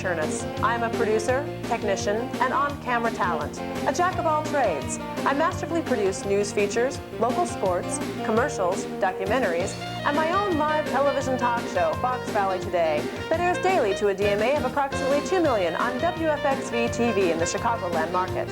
Churness. I'm a producer, technician, and on-camera talent, a jack of all trades. I masterfully produce news features, local sports, commercials, documentaries, and my own live television talk show, Fox Valley Today, that airs daily to a DMA of approximately 2 million on WFXV TV in the Chicagoland market.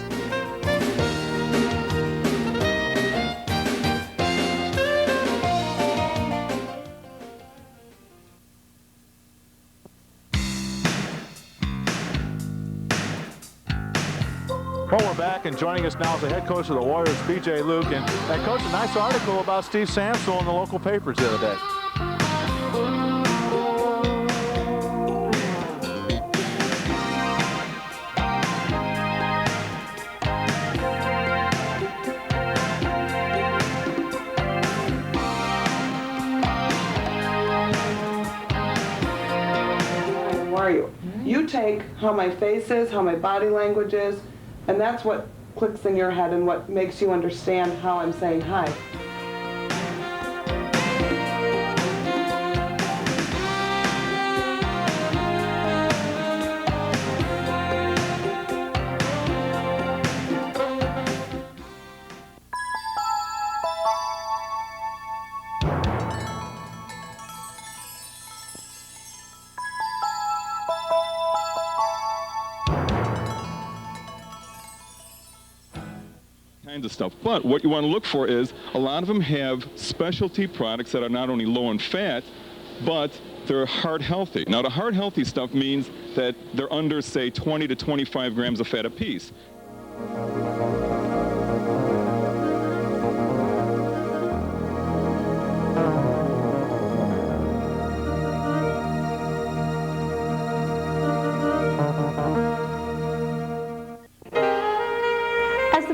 Well, we're back, and joining us now is the head coach of the Warriors, B.J. Luke. And Coach, a nice article about Steve Sansel in the local papers the other day. How are you? You take how my face is, how my body language is, and that's what clicks in your head and what makes you understand how I'm saying hi. Kinds of stuff, but what you want to look for is a lot of them have specialty products that are not only low in fat, but they're heart healthy. Now, the heart healthy stuff means that they're under, say, 20 to 25 grams of fat apiece.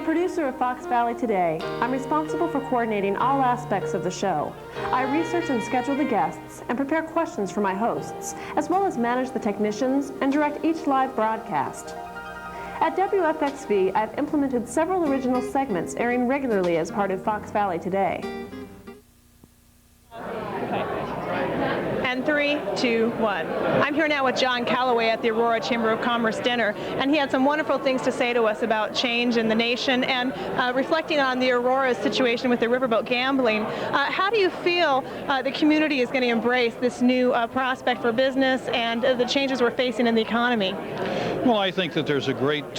Producer of Fox Valley Today, I'm responsible for coordinating all aspects of the show. I research and schedule the guests and prepare questions for my hosts, as well as manage the technicians and direct each live broadcast. At WFXV, I've implemented several original segments airing regularly as part of Fox Valley Today. And 3, 2, 1. I'm here now with John Calloway at the Aurora Chamber of Commerce dinner, and he had some wonderful things to say to us about change in the nation and reflecting on the Aurora's situation with the riverboat gambling. How do you feel the community is going to embrace this new prospect for business and the changes we're facing in the economy? Well, I think that there's a great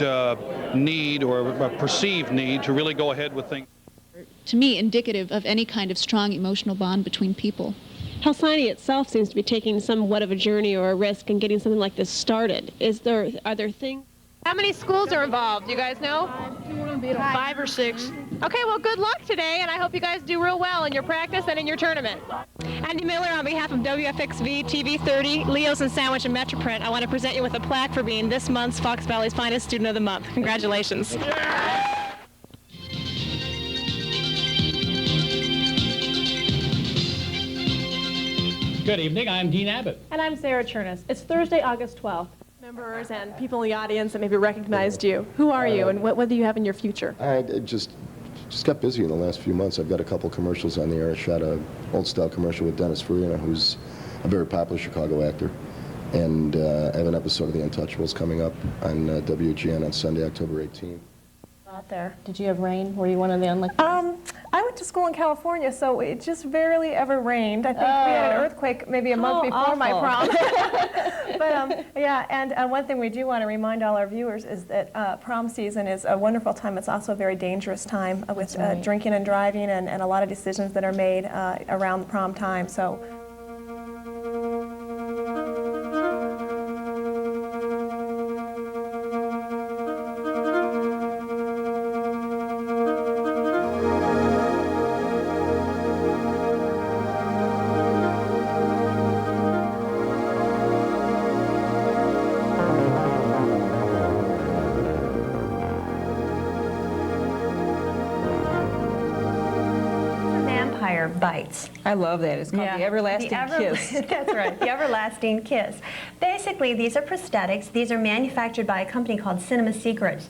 need, or a perceived need, to really go ahead with things. To me, indicative of any kind of strong emotional bond between people. Halsani itself seems to be taking somewhat of a journey or a risk in getting something like this started. Are there things? How many schools are involved? You guys know? 5 or 6. Okay, well, good luck today, and I hope you guys do real well in your practice and in your tournament. Andy Miller, on behalf of WFXV, TV 30, Leo's and Sandwich, and Metroprint, I want to present you with a plaque for being this month's Fox Valley's Finest Student of the Month. Congratulations. Good evening, I'm Dean Abbott. And I'm Sarah Churness. It's Thursday, August 12th. Members and people in the audience that maybe recognized you. Who are you, and what do you have in your future? I just got busy in the last few months. I've got a couple commercials on the air. I shot an old-style commercial with Dennis Farina, who's a very popular Chicago actor. And I have an episode of The Untouchables coming up on WGN on Sunday, October 18th. Out there. Did you have rain? Were you one of the unlucky? I went to school in California, so it just rarely ever rained. I think we had an earthquake maybe a month before my prom. But yeah, and one thing we do want to remind all our viewers is that prom season is a wonderful time. It's also a very dangerous time with drinking and driving and a lot of decisions that are made around the prom time. So. Bites. I love that. It's called the Everlasting Kiss. That's right, the Everlasting Kiss. Basically, these are prosthetics. These are manufactured by a company called Cinema Secrets.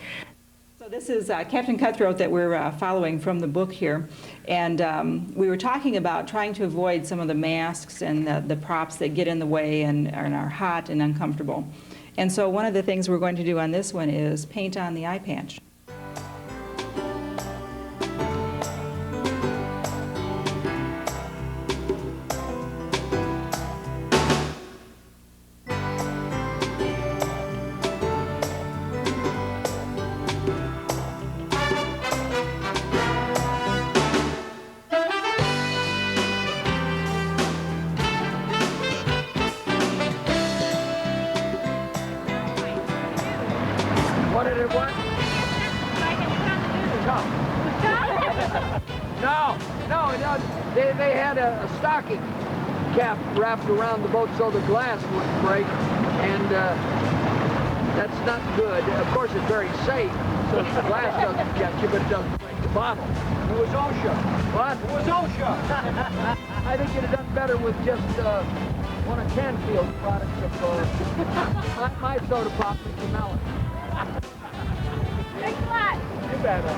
So this is Captain Cutthroat that we're following from the book here. And we were talking about trying to avoid some of the masks and the props that get in the way and are hot and uncomfortable. And so one of the things we're going to do on this one is paint on the eye patch. What did it work? No, they had a stocking cap wrapped around the boat so the glass wouldn't break, and that's not good. Of course, it's very safe, so the glass doesn't catch you, but it doesn't break the bottle. It was OSHA. What? It was OSHA. I think you'd have done better with just one of Canfield's products of my soda pop with melon. Thanks a lot. You better.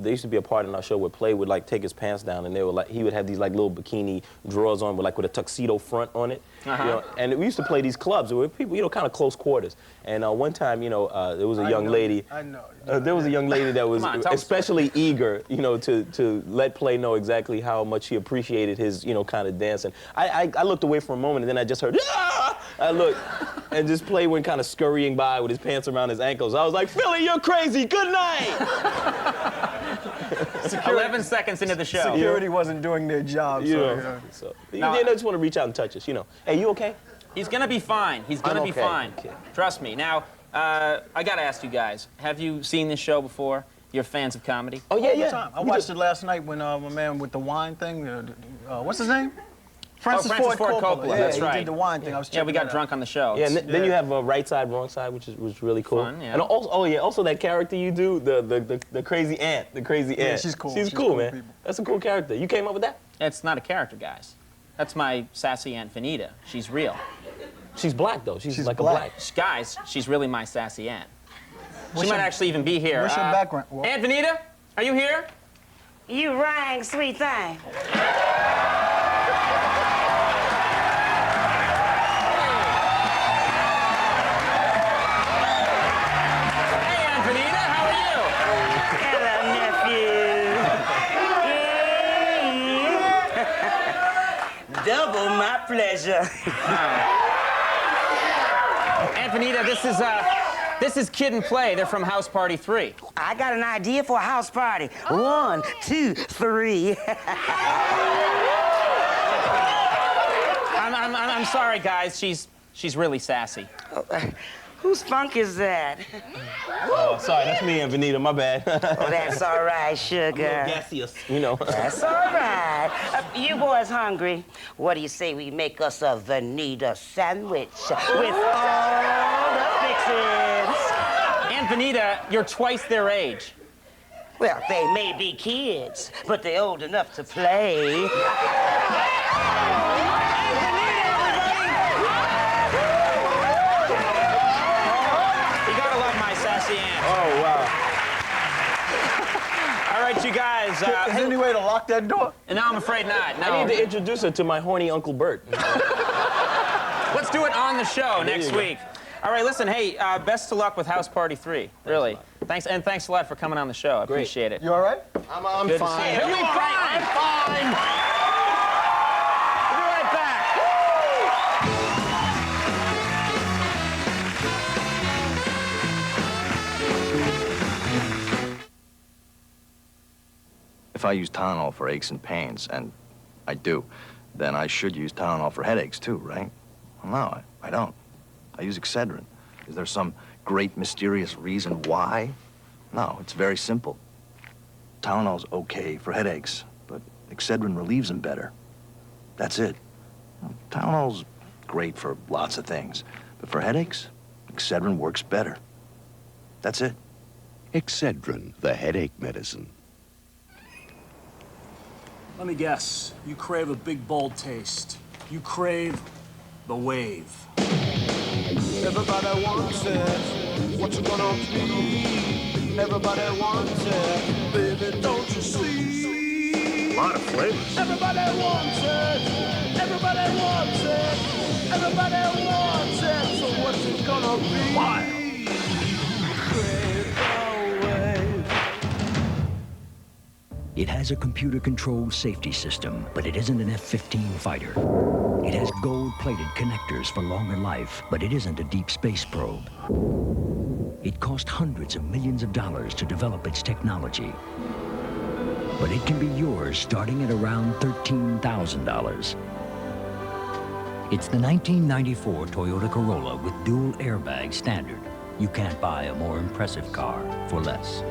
There used to be a part in our show where Play would like take his pants down, and they were like, he would have these like little bikini drawers on, with a tuxedo front on it. You know, and we used to play these clubs where people, you know, kind of close quarters. And one time, you know, there was a young lady. There was a young lady that was especially eager, you know, to let Play know exactly how much he appreciated his, you know, kind of dancing. I looked away for a moment, and then I just heard, ah! I looked, and just Play went kind of scurrying by with his pants around his ankles. I was like, Philly, you're crazy. Good night. 11 seconds into the show. Security wasn't doing their job. So they just want to reach out and touch us, you know. Hey, you okay? He's going to be fine. He's going to be fine. Okay. Trust me. Now, I got to ask you guys, have you seen this show before? You're fans of comedy? Oh, yeah. I watched it last night when my man with the wine thing, what's his name? Francis Ford Coppola. Yeah, that's right. He did the wine thing. I was yeah, we got drunk on the show. Yeah, and then you have Right Side, Wrong Side, which was really cool. Fun, yeah. And also that character you do, the crazy aunt, Yeah, she's cool. She's cool, man. People. That's a cool character. You came up with that? It's not a character, guys. That's my sassy Aunt Vanita. She's real. She's black, though. She's like black. A black. Guys, she's really my sassy aunt. She might actually even be here. What's your background? Aunt Vanita, are you here? You rang, sweet thing. Double my pleasure. Aunt Vanita, this is Kid and Play. They're from House Party 3. I got an idea for a house party. 1, 2, 3. I'm sorry, guys. She's really sassy. Whose funk is that? Oh, sorry, that's me and Vanita, my bad. Oh, that's all right, sugar. I'm a little gaseous, you know. That's all right. You boys hungry? What do you say we make us a Vanita sandwich with all the fixings? Aunt Vanita, you're twice their age. Well, they may be kids, but they're old enough to play. Oh, wow. All right, you guys. Is there any way to lock that door? No, I'm afraid not. No. I need to introduce her to my horny Uncle Bert. Let's do it on the show next week. All right, listen, hey, best of luck with House Party 3. Really. Thanks a lot for coming on the show. I appreciate it. You all right? I'm Good fine. To see you. He'll be fine. I'm fine. We'll be right back. If I use Tylenol for aches and pains, and I do, then I should use Tylenol for headaches too, right? Well, no, I don't. I use Excedrin. Is there some great mysterious reason why? No, it's very simple. Tylenol's okay for headaches, but Excedrin relieves them better. That's it. Tylenol's great for lots of things, but for headaches, Excedrin works better. That's it. Excedrin, the headache medicine. Let me guess. You crave a big, bold taste. You crave the wave. Everybody wants it. What you gonna be? Everybody wants it. Baby, don't you see? A lot of flavors. Everybody wants it. Everybody wants it. Everybody wants it. So what's it gonna be? Wild. Crave the wave. It has a computer-controlled safety system, but it isn't an F-15 fighter. It has gold-plated connectors for longer life, but it isn't a deep space probe. It cost hundreds of millions of dollars to develop its technology, but it can be yours starting at around $13,000. It's the 1994 Toyota Corolla with dual airbag standard. You can't buy a more impressive car for less.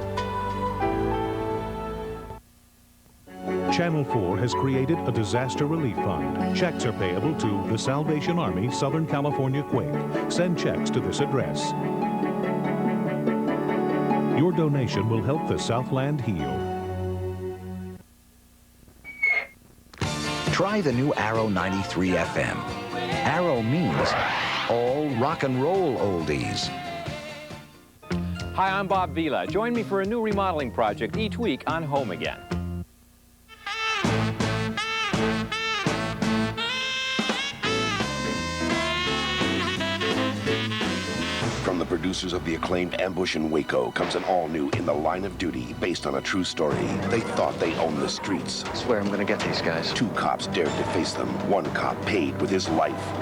Channel 4 has created a disaster relief fund. Checks are payable to the Salvation Army, Southern California Quake. Send checks to this address. Your donation will help the Southland heal. Try the new Arrow 93 FM. Arrow means all rock and roll oldies. Hi, I'm Bob Vila. Join me for a new remodeling project each week on Home Again. From the producers of the acclaimed Ambush in Waco comes an all-new In the Line of Duty based on a true story. They thought they owned the streets. I swear I'm gonna get these guys. 2 cops dared to face them. 1 cop paid with his life.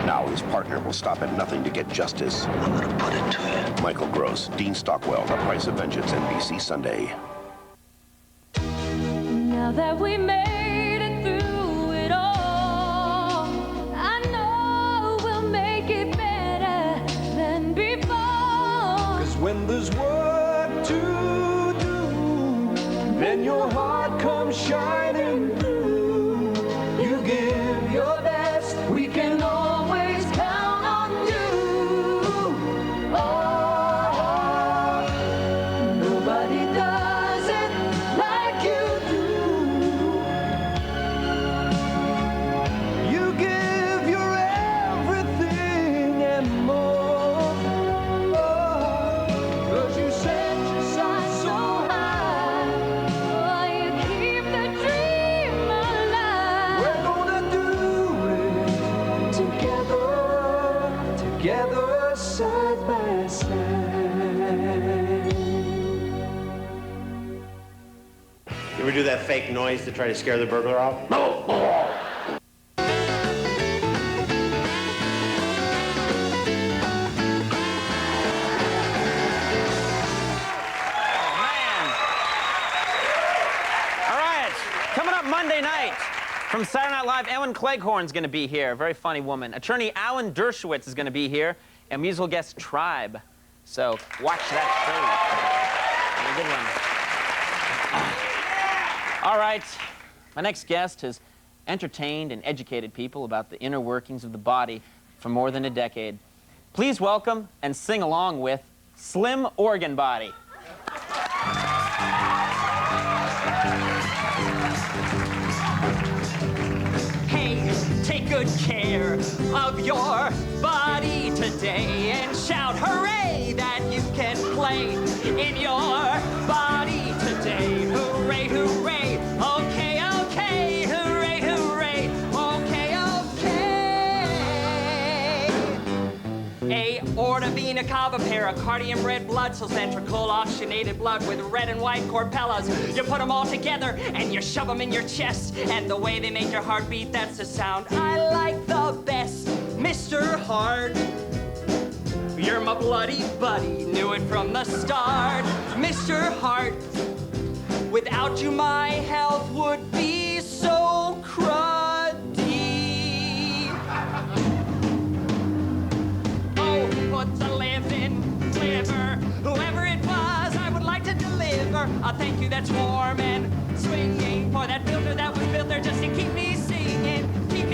Now his partner will stop at nothing to get justice. I'm gonna put it to you. Michael Gross, Dean Stockwell, The Price of Vengeance, NBC Sunday. Now that we made it through it all, I know we'll make it better than before. 'Cause when there's work to do, then your heart comes shining through. You give your best, we can always count on you. Oh, nobody does it like you do. You give your everything and more. Oh, 'cause you set your sights so high. Oh, you keep the dream alive. We're gonna do it together, together, side by side. You ever do that fake noise to try to scare the burglar off? All right, coming up Monday night from Saturday Night Live, Ellen Cleghorn's going to be here, a very funny woman. Attorney Alan Dershowitz is going to be here, and musical guest Tribe. So watch that show. A good one. All right, my next guest has entertained and educated people about the inner workings of the body for more than a decade. Please welcome and sing along with Slim Organ Body. Hey, take good care of your body today and shout hooray that you can play in your body today. Hooray, hooray, okay, okay, hooray, hooray, okay, okay. Aorta, vena cava, pericardium, red blood cells, ventricle, oxygenated blood with red and white corpellas. You put them all together and you shove them in your chest, and the way they make your heart beat, that's the sound I like the best. Mr. Heart, you're my bloody buddy, knew it from the start. Mr. Heart, without you my health would be so cruddy. Oh, put the living liver, whoever it was, I would like to deliver a thank you that's warm and swinging for that filter that was built there just to keep me singing. Keep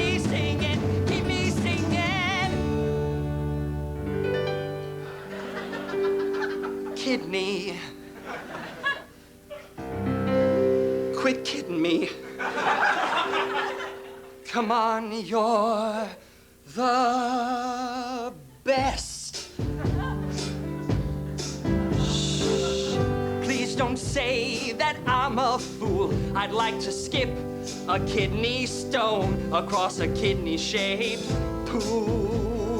kidney. Quit kidding me. Come on, you're the best. Shh. Please don't say that I'm a fool. I'd like to skip a kidney stone across a kidney-shaped pool.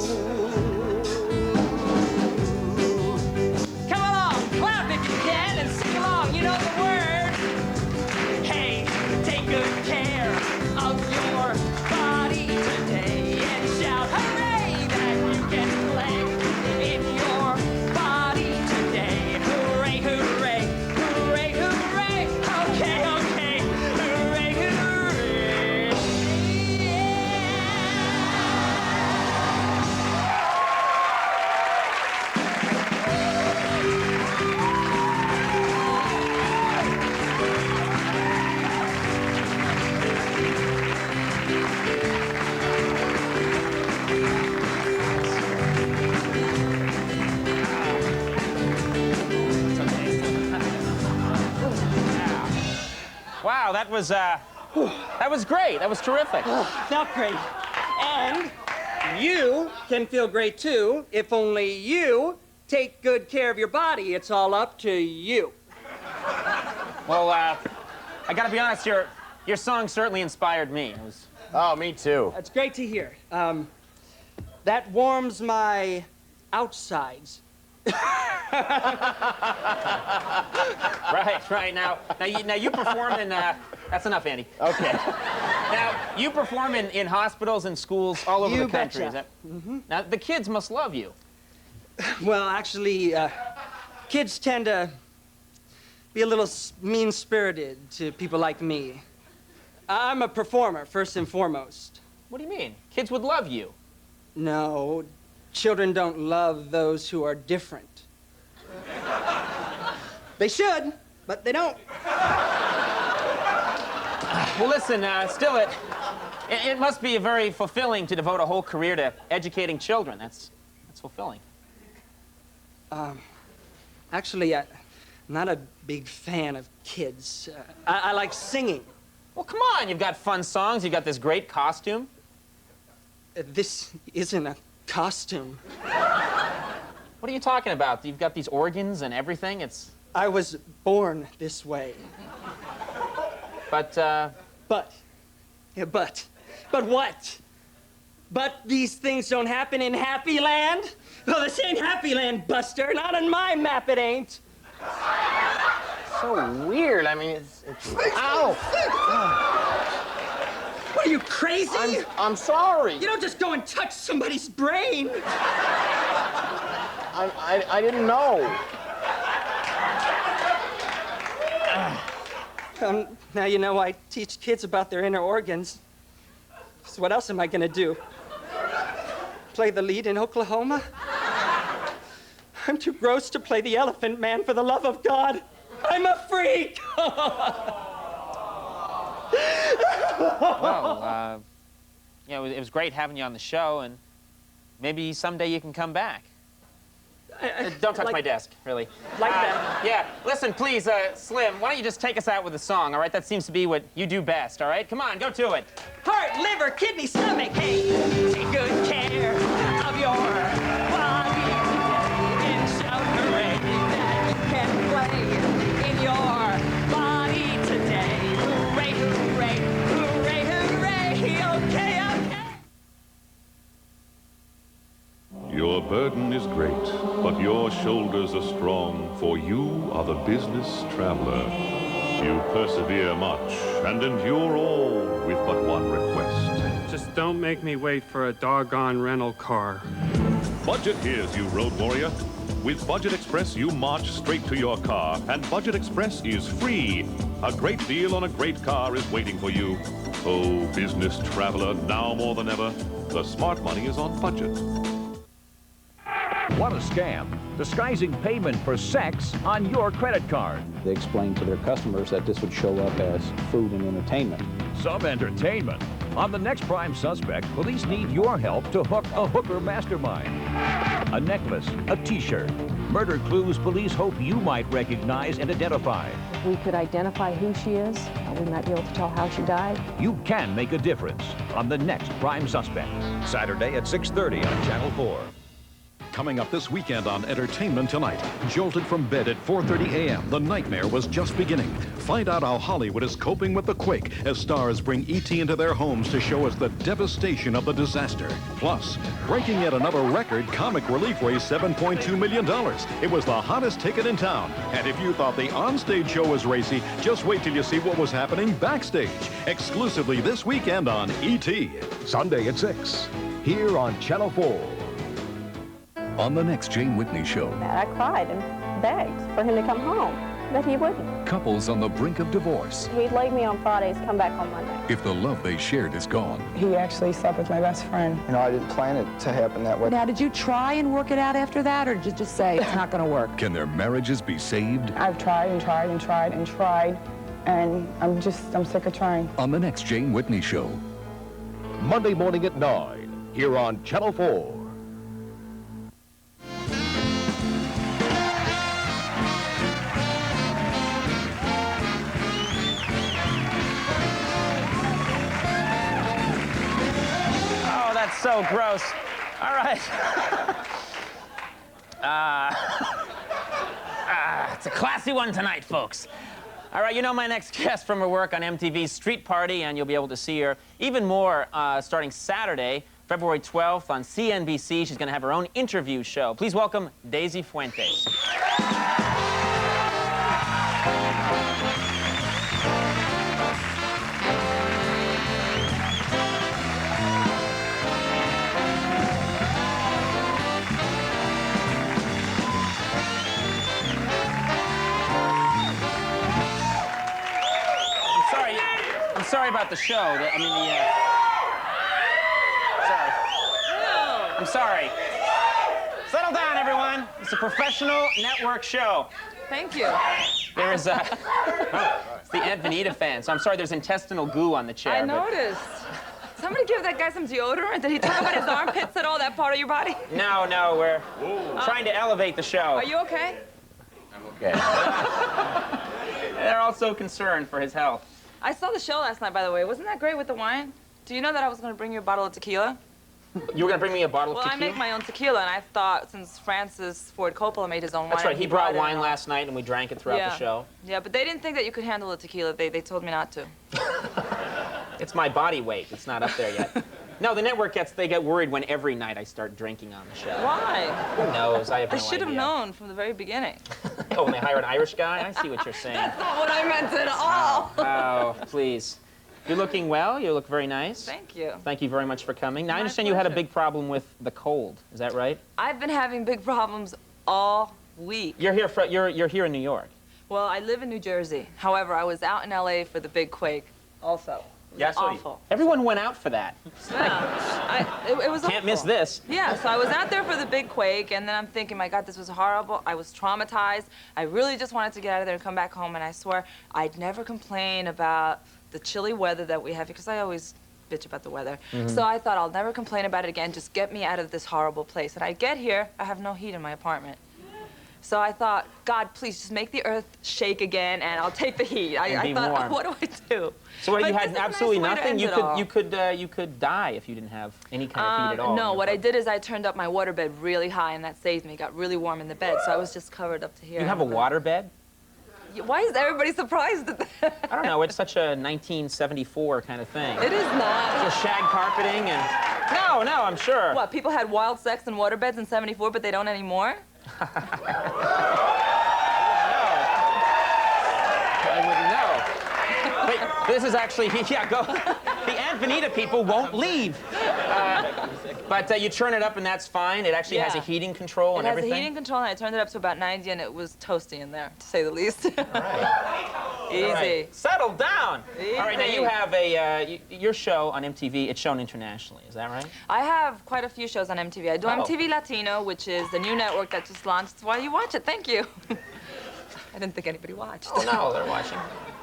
Come along, clap if you can, and sing along. You know the words. Hey, take good care of your body today and shout hooray that you can play in your body today. Hooray, hooray, hooray, hooray. Okay, okay, hooray, hooray. Wow, that was great. That was terrific. Felt great. And you can feel great too if only you take good care of your body. It's all up to you. Well, I gotta be honest, your song certainly inspired me. It was... Oh, me too. That's great to hear. That warms my outsides. Right. Now you perform in, that's enough, Andy. Okay. Now, you perform in hospitals and schools all over You the country. betcha. Is that... Now, the kids must love you. Well, actually, kids tend to be a little mean-spirited to people like me. I'm a performer, first and foremost. What do you mean? Kids would love you. No, children don't love those who are different. They should, but they don't. Well, listen, still, it must be very fulfilling to devote a whole career to educating children. That's fulfilling. Actually, I'm not a big fan of kids. I like singing. Well, come on, you've got fun songs, you've got this great costume. This isn't a costume. What are you talking about? You've got these organs and everything, I was born this way. But what? But these things don't happen in Happy Land? Well, this ain't Happy Land, Buster. Not on my map, it ain't. So weird. I mean, it's ow! What, are you crazy? I'm sorry. You don't just go and touch somebody's brain. I didn't know. Now you know I teach kids about their inner organs. So what else am I gonna do? Play the lead in Oklahoma? I'm too gross to play the Elephant Man, for the love of God. I'm a freak! well, you know, it was great having you on the show, and maybe someday you can come back. Don't touch my desk, really. Like that? Yeah. Listen, please, Slim, why don't you just take us out with a song, all right? That seems to be what you do best, all right? Come on, go to it. Heart, liver, kidney, stomach, hey, take good care of your body today and shout hooray that you can play in your body today. Hooray, hooray, hooray, hooray, okay, okay. Your burden is great, but your shoulders are strong, for you are the business traveler. You persevere much and endure all with but one request. Just don't make me wait for a doggone rental car. Budget hears you, road warrior. With Budget Express, you march straight to your car, and Budget Express is free. A great deal on a great car is waiting for you. Oh, business traveler, now more than ever, the smart money is on Budget. What a scam. Disguising payment for sex on your credit card. They explained to their customers that this would show up as food and entertainment. Some entertainment. On the next prime suspect, police need your help to hook a hooker mastermind. A necklace, a t-shirt, Murder clues police hope you might recognize and identify. If we could identify who she is, we might be able to tell how she died. You can make a difference on the next Prime Suspect. Saturday at 6:30 on Channel 4. Coming up this weekend on Entertainment Tonight. Jolted from bed at 4:30 a.m., the nightmare was just beginning. Find out how Hollywood is coping with the quake as stars bring E.T. into their homes to show us the devastation of the disaster. Plus, breaking yet another record, Comic Relief raised $7.2 million. It was the hottest ticket in town. And if you thought the onstage show was racy, just wait till you see what was happening backstage. Exclusively this weekend on E.T. Sunday at 6, here on Channel 4. On the next Jane Whitney Show, I cried and begged for him to come home, but he wouldn't. couples on the brink of divorce. He'd leave me on Fridays, come back on Monday. If the love they shared is gone, He actually slept with my best friend. You know, I didn't plan it to happen that way. Now, did you try and work it out after that, or did you just say it's not going to work? can their marriages be saved? I've tried and tried and tried and tried, and I'm sick of trying. On the next Jane Whitney Show. Monday morning at 9, here on Channel 4. That's so gross. All right. It's a classy one tonight, folks. All right, you know my next guest from her work on MTV's Street Party, and you'll be able to see her even more starting Saturday, February 12th on CNBC. She's going to have her own interview show. Please welcome Daisy Fuentes. Sorry about the show. Sorry. I'm sorry. Settle down, everyone. It's a professional network show. Thank you. There's it's the Aunt Vanita fan. So I'm sorry. There's intestinal goo on the chair. I noticed. Somebody give that guy some deodorant. Did he talk about his armpits at all? That part of your body? No, we're trying to elevate the show. Are you okay? I'm okay. They're all so concerned for his health. I saw the show last night, by the way. Wasn't that great with the wine? Do you know that I was going to bring you a bottle of tequila? You were going to bring me a bottle of tequila? Well, I make my own tequila, and I thought since Francis Ford Coppola made his own wine... That's right. He brought wine last night, and we drank it throughout the show. Yeah, but they didn't think that you could handle the tequila. They told me not to. It's my body weight. It's not up there yet. No, the network they get worried when every night I start drinking on the show. Why? Who knows? I have no idea. They should have known from the very beginning. Oh, when they hire an Irish guy? I see what you're saying. That's not what I meant at all. Oh, please. You're looking well. You look very nice. Thank you. Thank you very much for coming. Now, I understand you had a big problem with the cold. Is that right? I've been having big problems all week. You're here in New York. Well, I live in New Jersey. However, I was out in L.A. for the big quake also. Yes, awful. Everyone went out for that. Yeah, it was Can't awful. miss this. Yeah, so I was out there for the big quake, and then I'm thinking, my God, this was horrible. I was traumatized. I really just wanted to get out of there and come back home, and I swear I'd never complain about the chilly weather that we have, because I always bitch about the weather. So I thought, I'll never complain about it again. Just get me out of this horrible place. And I get here, I have no heat in my apartment. So I thought, God, please just make the earth shake again, and I'll take the heat. I thought, warm. what do I do? So you had absolutely nothing. You could die if you didn't have any kind of heat at all. No, what I did is I turned up my waterbed really high, and that saved me. It got really warm in the bed, so I was just covered up to here. You have a waterbed? Why is everybody surprised at that? I don't know. It's such a 1974 kind of thing. It is not. It's shag carpeting and no, I'm sure. What? People had wild sex in waterbeds in '74, but they don't anymore? I wouldn't know. Wait, this is actually, go. The Aunt Vanita people won't leave. But you turn it up and that's fine. It actually has a heating control and everything. It has a heating control, and I turned it up to about 90, and it was toasty in there, to say the least. All right. Easy. All right. Settle down. Easy. All right, now you have your show on MTV. It's shown internationally. Is that right? I have quite a few shows on MTV. I do MTV Latino, which is the new network that just launched. Why do you watch it? Thank you. I didn't think anybody watched. Oh, no, they're watching.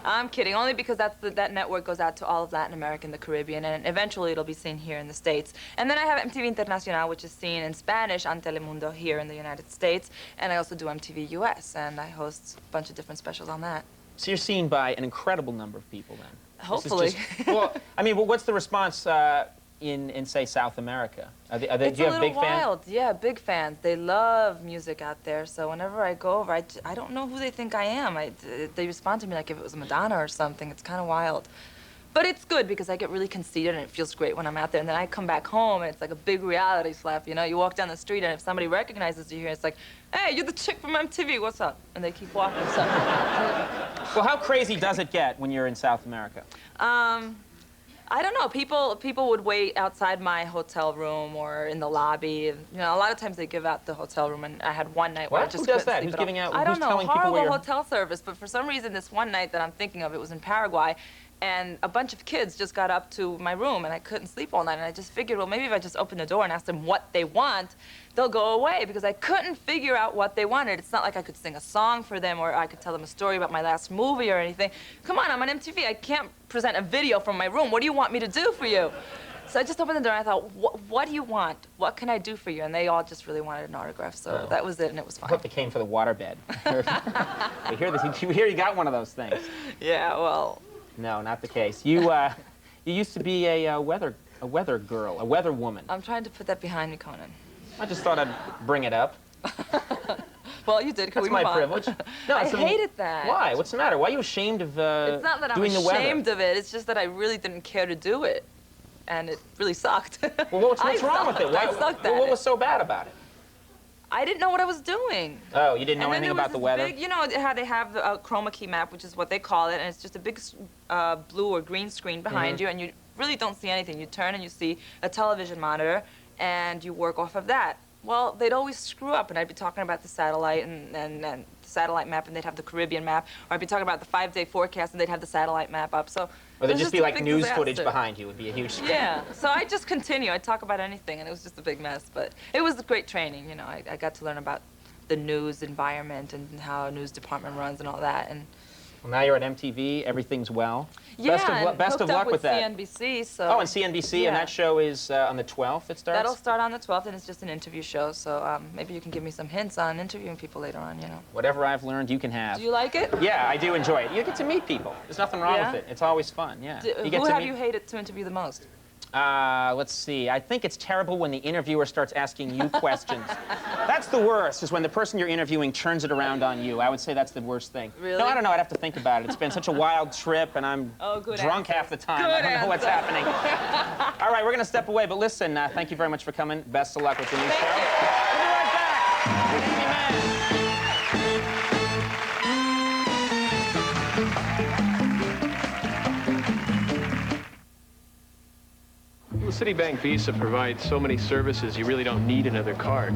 I'm kidding, only because that network goes out to all of Latin America and the Caribbean, and eventually it'll be seen here in the States. And then I have MTV Internacional, which is seen in Spanish on Telemundo here in the United States, and I also do MTV US, and I host a bunch of different specials on that. So you're seen by an incredible number of people then? Hopefully. Well, I mean, what's the response in say, South America? Do you have big fans? Wild. Yeah, big fans. They love music out there. So whenever I go over, I don't know who they think I am. They respond to me like if it was Madonna or something. It's kind of wild. But it's good because I get really conceited and it feels great when I'm out there. And then I come back home and it's like a big reality slap, you know? You walk down the street and if somebody recognizes you here, it's like, hey, you're the chick from MTV, what's up? And they keep walking. So. Well, how crazy does it get when you're in South America? I don't know. People would wait outside my hotel room or in the lobby. And, you know, a lot of times they give out the hotel room, and I had one night where I just Who does that? couldn't Who's sleep giving at all. out? I don't Who's know. telling people where Horrible you're... hotel service. But for some reason, this one night that I'm thinking of, it was in Paraguay, and a bunch of kids just got up to my room, and I couldn't sleep all night. And I just figured, well, maybe if I just open the door and ask them what they want, they'll go away, because I couldn't figure out what they wanted. It's not like I could sing a song for them or I could tell them a story about my last movie or anything. Come on, I'm on MTV. I can't present a video from my room. What do you want me to do for you? So I just opened the door and I thought, what do you want? What can I do for you? And they all just really wanted an autograph, so that was it, and it was fine. I hope they came for the waterbed. You hear you got one of those things. Yeah, well... No, not the case. You used to be a weather girl, a weather woman. I'm trying to put that behind me, Conan. I just thought I'd bring it up. Well, you did. Can That's we move my on? privilege. No, I hated that. Why? What's the matter? Why are you ashamed of It's not that I'm doing the weather? ashamed of it. It's just that I really didn't care to do it, and it really sucked. Well, what's wrong with it? I sucked at what it. was so bad about it? I didn't know what I was doing. Oh, you didn't know And then anything there was about the this weather? Big, you know how they have the chroma key map, which is what they call it, and it's just a big blue or green screen behind you, and you really don't see anything. You turn and you see a television monitor, and you work off of that. Well, they'd always screw up, and I'd be talking about the satellite and the satellite map, and they'd have the Caribbean map, or I'd be talking about the 5-day forecast, and they'd have the satellite map up. So Or there'd it was just be a like big news disaster. footage behind you. It would be a huge screen. Yeah, so I just continue. I'd talk about anything, and it was just a big mess. But it was great training, you know. I got to learn about the news environment and how a news department runs and all that. And Well, now you're at MTV. Everything's well. yeah, best of luck with that. CNBC. So Oh, and CNBC, and that show is on the 12th. It starts. That'll start on the 12th, and it's just an interview show. So maybe you can give me some hints on interviewing people later on. You know. Whatever I've learned, you can have. Do you like it? Yeah, I do enjoy it. You get to meet people. There's nothing wrong Yeah? with it. It's always fun. Yeah. Who have you hated to interview the most? Let's see. I think it's terrible when the interviewer starts asking you questions. That's the worst, is when the person you're interviewing turns it around on you. I would say that's the worst thing. Really? No, I don't know. I'd have to think about it. It's been such a wild trip, and I'm drunk half the time. I don't know what's happening. All right, we're going to step away, but listen, thank you very much for coming. Best of luck with the new show. We'll be right back. With Amy Well, Citibank Visa provides so many services, you really don't need another card.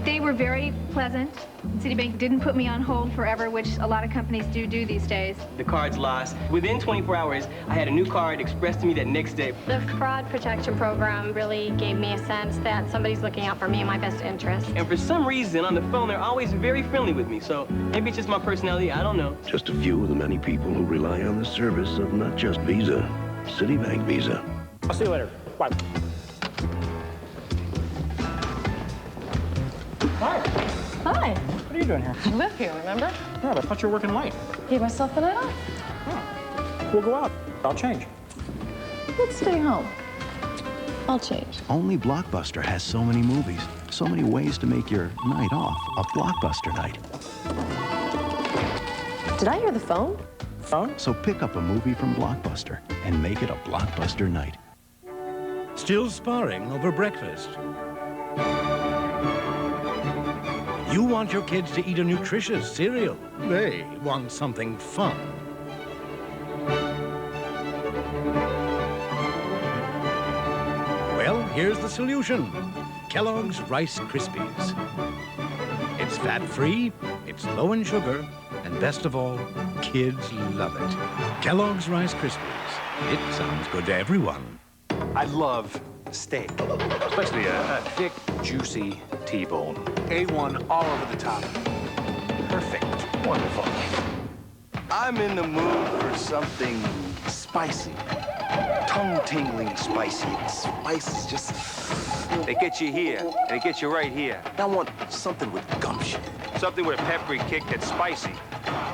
They were very pleasant. Citibank didn't put me on hold forever, which a lot of companies do these days. The card's lost. Within 24 hours, I had a new card expressed to me that next day. The fraud protection program really gave me a sense that somebody's looking out for me and my best interest. And for some reason, on the phone, they're always very friendly with me. So maybe it's just my personality, I don't know. Just a few of the many people who rely on the service of not just Visa, Citibank Visa. I'll see you later. Bye. Hi. Hi. What are you doing here? I live here, remember? Yeah, but I thought you were working late. Gave myself the night off. We'll go out. I'll change. Let's stay home. I'll change. Only Blockbuster has so many movies, so many ways to make your night off a Blockbuster night. Did I hear the phone? Phone? So pick up a movie from Blockbuster and make it a Blockbuster night. Still sparring over breakfast? You want your kids to eat a nutritious cereal. They want something fun. Well, here's the solution. Kellogg's Rice Krispies. It's fat-free, it's low in sugar, and best of all, kids love it. Kellogg's Rice Krispies. It sounds good to everyone. I love steak, especially a thick, juicy T-bone. A1 all over the top. Perfect. Wonderful. I'm in the mood for something spicy. Tongue-tingling spicy. Spice is just... They get you here, and they get you right here. I want something with gumption. Something with a peppery kick that's spicy.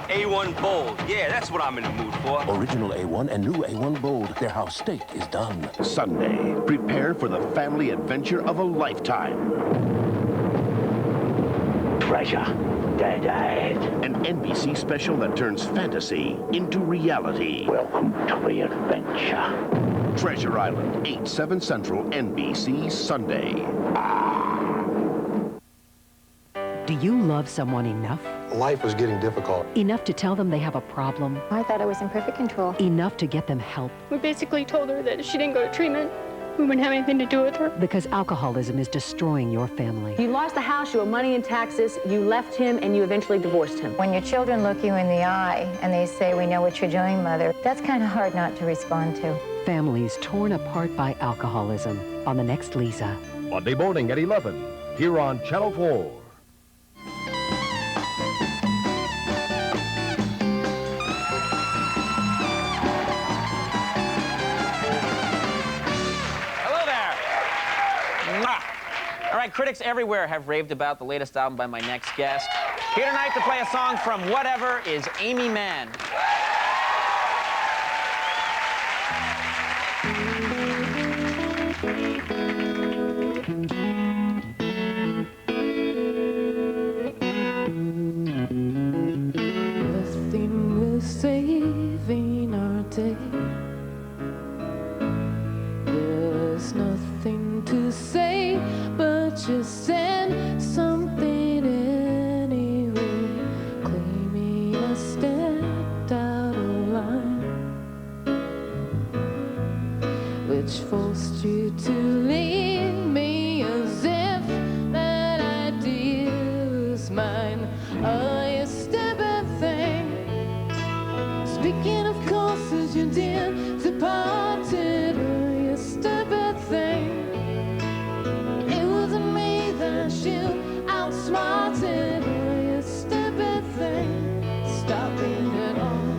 A1 Bold. Yeah, that's what I'm in the mood for. Original A1 and new A1 Bold. They're how steak is done. Sunday, prepare for the family adventure of a lifetime. Treasure. Dead. An NBC special that turns fantasy into reality. Welcome to the adventure. Treasure Island, 8/7 Central, NBC, Sunday. Do you love someone enough? Life is getting difficult. Enough to tell them they have a problem? I thought I was in perfect control. Enough to get them help? We basically told her that if she didn't go to treatment, we wouldn't have anything to do with her. Because alcoholism is destroying your family. You lost the house, you owe money in taxes, you left him, and you eventually divorced him. When your children look you in the eye and they say, "We know what you're doing, Mother," that's kind of hard not to respond to. Families torn apart by alcoholism. On the next Lisa. Monday morning at 11, here on Channel 4. All right, critics everywhere have raved about the latest album by my next guest. Here tonight to play a song from Whatever is Amy Mann. Nothing is saving our day. There's nothing to say, but just send something anyway. Claiming I stepped out of line, which forced you to leave me as if that idea was mine. Oh, you stupid thing. Speaking of course, as you did, departed. Oh, you stupid thing. It wasn't me that you outsmarted. Oh, you stupid thing. Stopping it all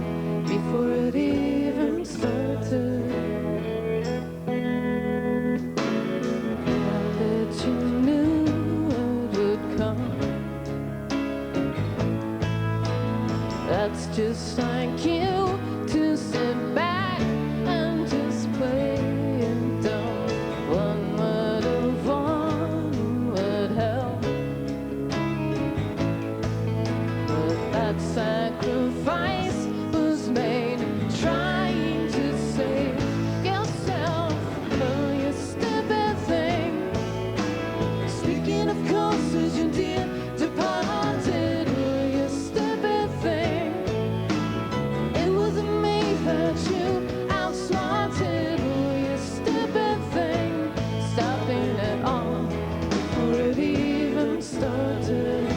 before it even started. Now that you knew it would come, that's just like you to sit back and just play it dumb. One word of one would help, but that sacrifice was made trying to save yourself. Oh, you stupid thing. Speaking of course as you did, departed. Oh, you stupid thing. It wasn't me that you outsmarted. Oh, you stupid thing. Stopping it all before it even started.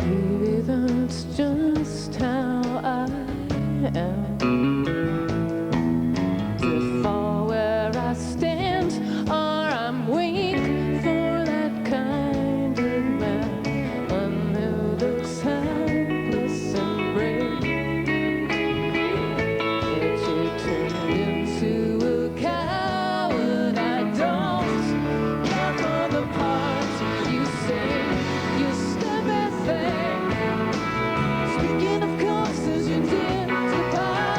Maybe that's just how I am. To fall where I stand, or I'm weak for that kind of man. One who looks helpless and brave, yet you turned into a coward. I don't care for the parts you say. You stupid thing. Speaking of course as you did, departed.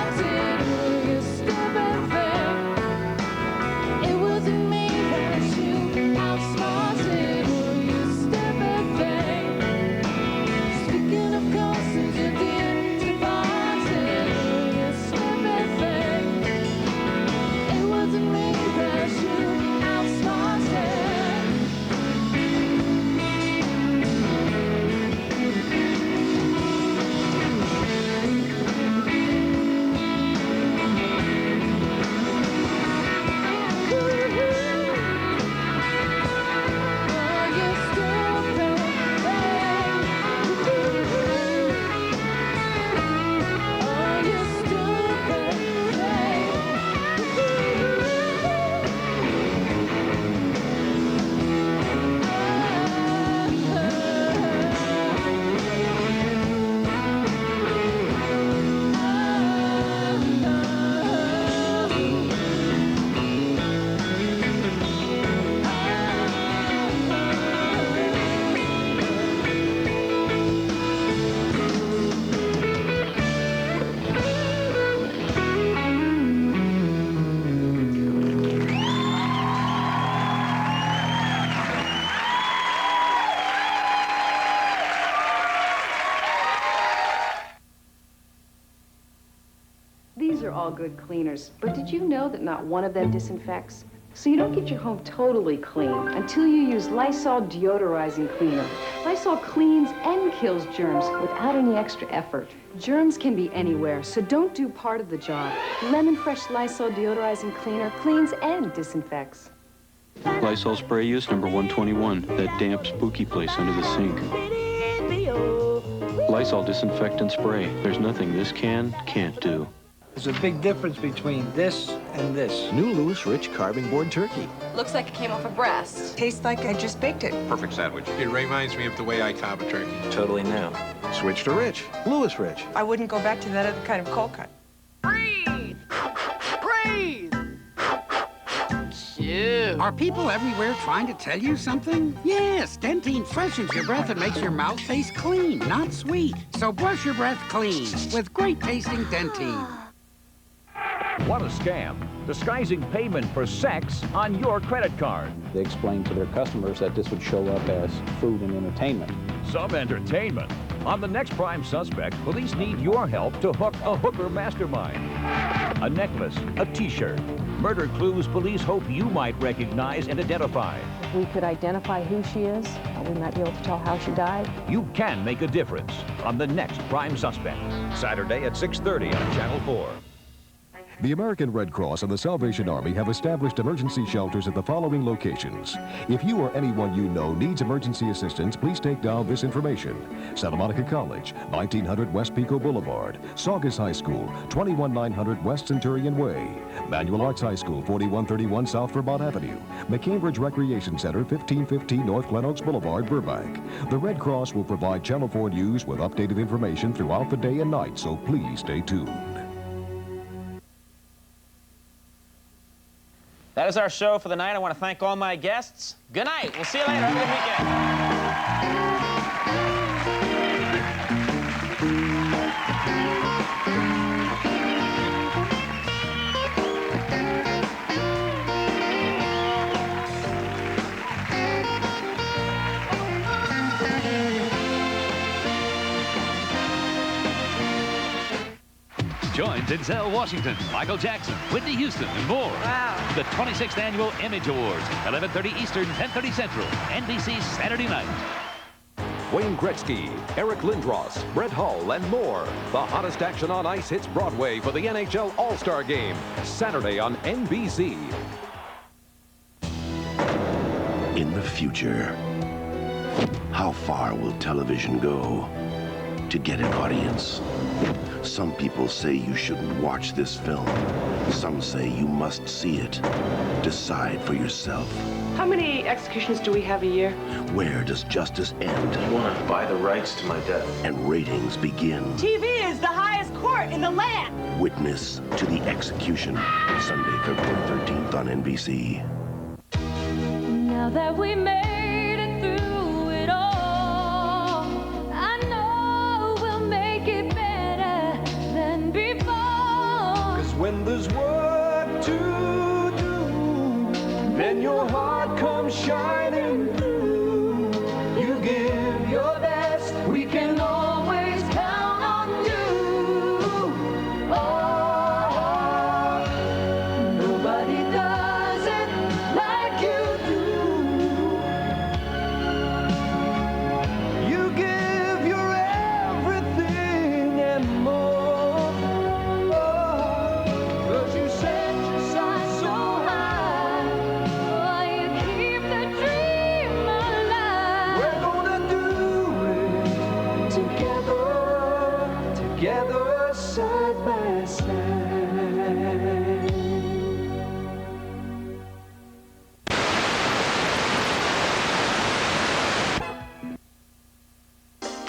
all good cleaners, but did you know that not one of them disinfects? So you don't get your home totally clean until you use Lysol deodorizing cleaner. Lysol cleans and kills germs without any extra effort. Germs can be anywhere, so don't do part of the job. Lemon Fresh Lysol deodorizing cleaner cleans and disinfects. Lysol spray use number 121, that damp, spooky place under the sink. Lysol disinfectant spray. There's nothing this can't do. There's a big difference between this and this. New Lewis Rich Carving Board Turkey. Looks like it came off a breast. Tastes like I just baked it. Perfect sandwich. It reminds me of the way I carve a turkey. Totally new. Switch to Rich. Lewis Rich. I wouldn't go back to that other kind of cold cut. Breathe! Breathe! Cute. Are people everywhere trying to tell you something? Yes, Dentine freshens your breath and makes your mouth taste clean, not sweet. So brush your breath clean with great tasting Dentine. What a scam. Disguising payment for sex on your credit card. They explained to their customers that this would show up as food and entertainment. Some entertainment. On the next prime suspect, police need your help to hook a hooker mastermind. A necklace, a t-shirt. Murder clues police hope you might recognize and identify. If we could identify who she is, we might be able to tell how she died. You can make a difference on the next prime suspect. Saturday at 6:30 on Channel 4. The American Red Cross and the Salvation Army have established emergency shelters at the following locations. If you or anyone you know needs emergency assistance, please take down this information. Santa Monica College, 1900 West Pico Boulevard. Saugus High School, 21900 West Centurion Way. Manual Arts High School, 4131 South Vermont Avenue. McCambridge Recreation Center, 1515 North Glen Oaks Boulevard, Burbank. The Red Cross will provide Channel 4 News with updated information throughout the day and night, so please stay tuned. That is our show for the night. I want to thank all my guests. Good night. We'll see you later. Have a good Join Denzel Washington, Michael Jackson, Whitney Houston, and more. Wow. The 26th Annual Image Awards, 11:30 Eastern, 10:30 Central, NBC Saturday night. Wayne Gretzky, Eric Lindros, Brett Hull, and more. The hottest action on ice hits Broadway for the NHL All-Star Game, Saturday on NBC. In the future, how far will television go to get an audience? Some people say you shouldn't watch this film. Some say you must see it. Decide for yourself. How many executions do we have a year? Where does justice end? You want to buy the rights to my death. And ratings begin. TV is the highest court in the land. Witness to the execution. Sunday, February 13th on NBC. Now that we made it through it all, I know we'll make it better than before. 'Cause when there's work to do, then your heart comes shining through. You give your best, we can always count on you. Oh, nobody does it like you do. You give your everything and more. Oh, 'cause you set your sights so high. Oh, you keep the dream alive. We're gonna do it together, side by side.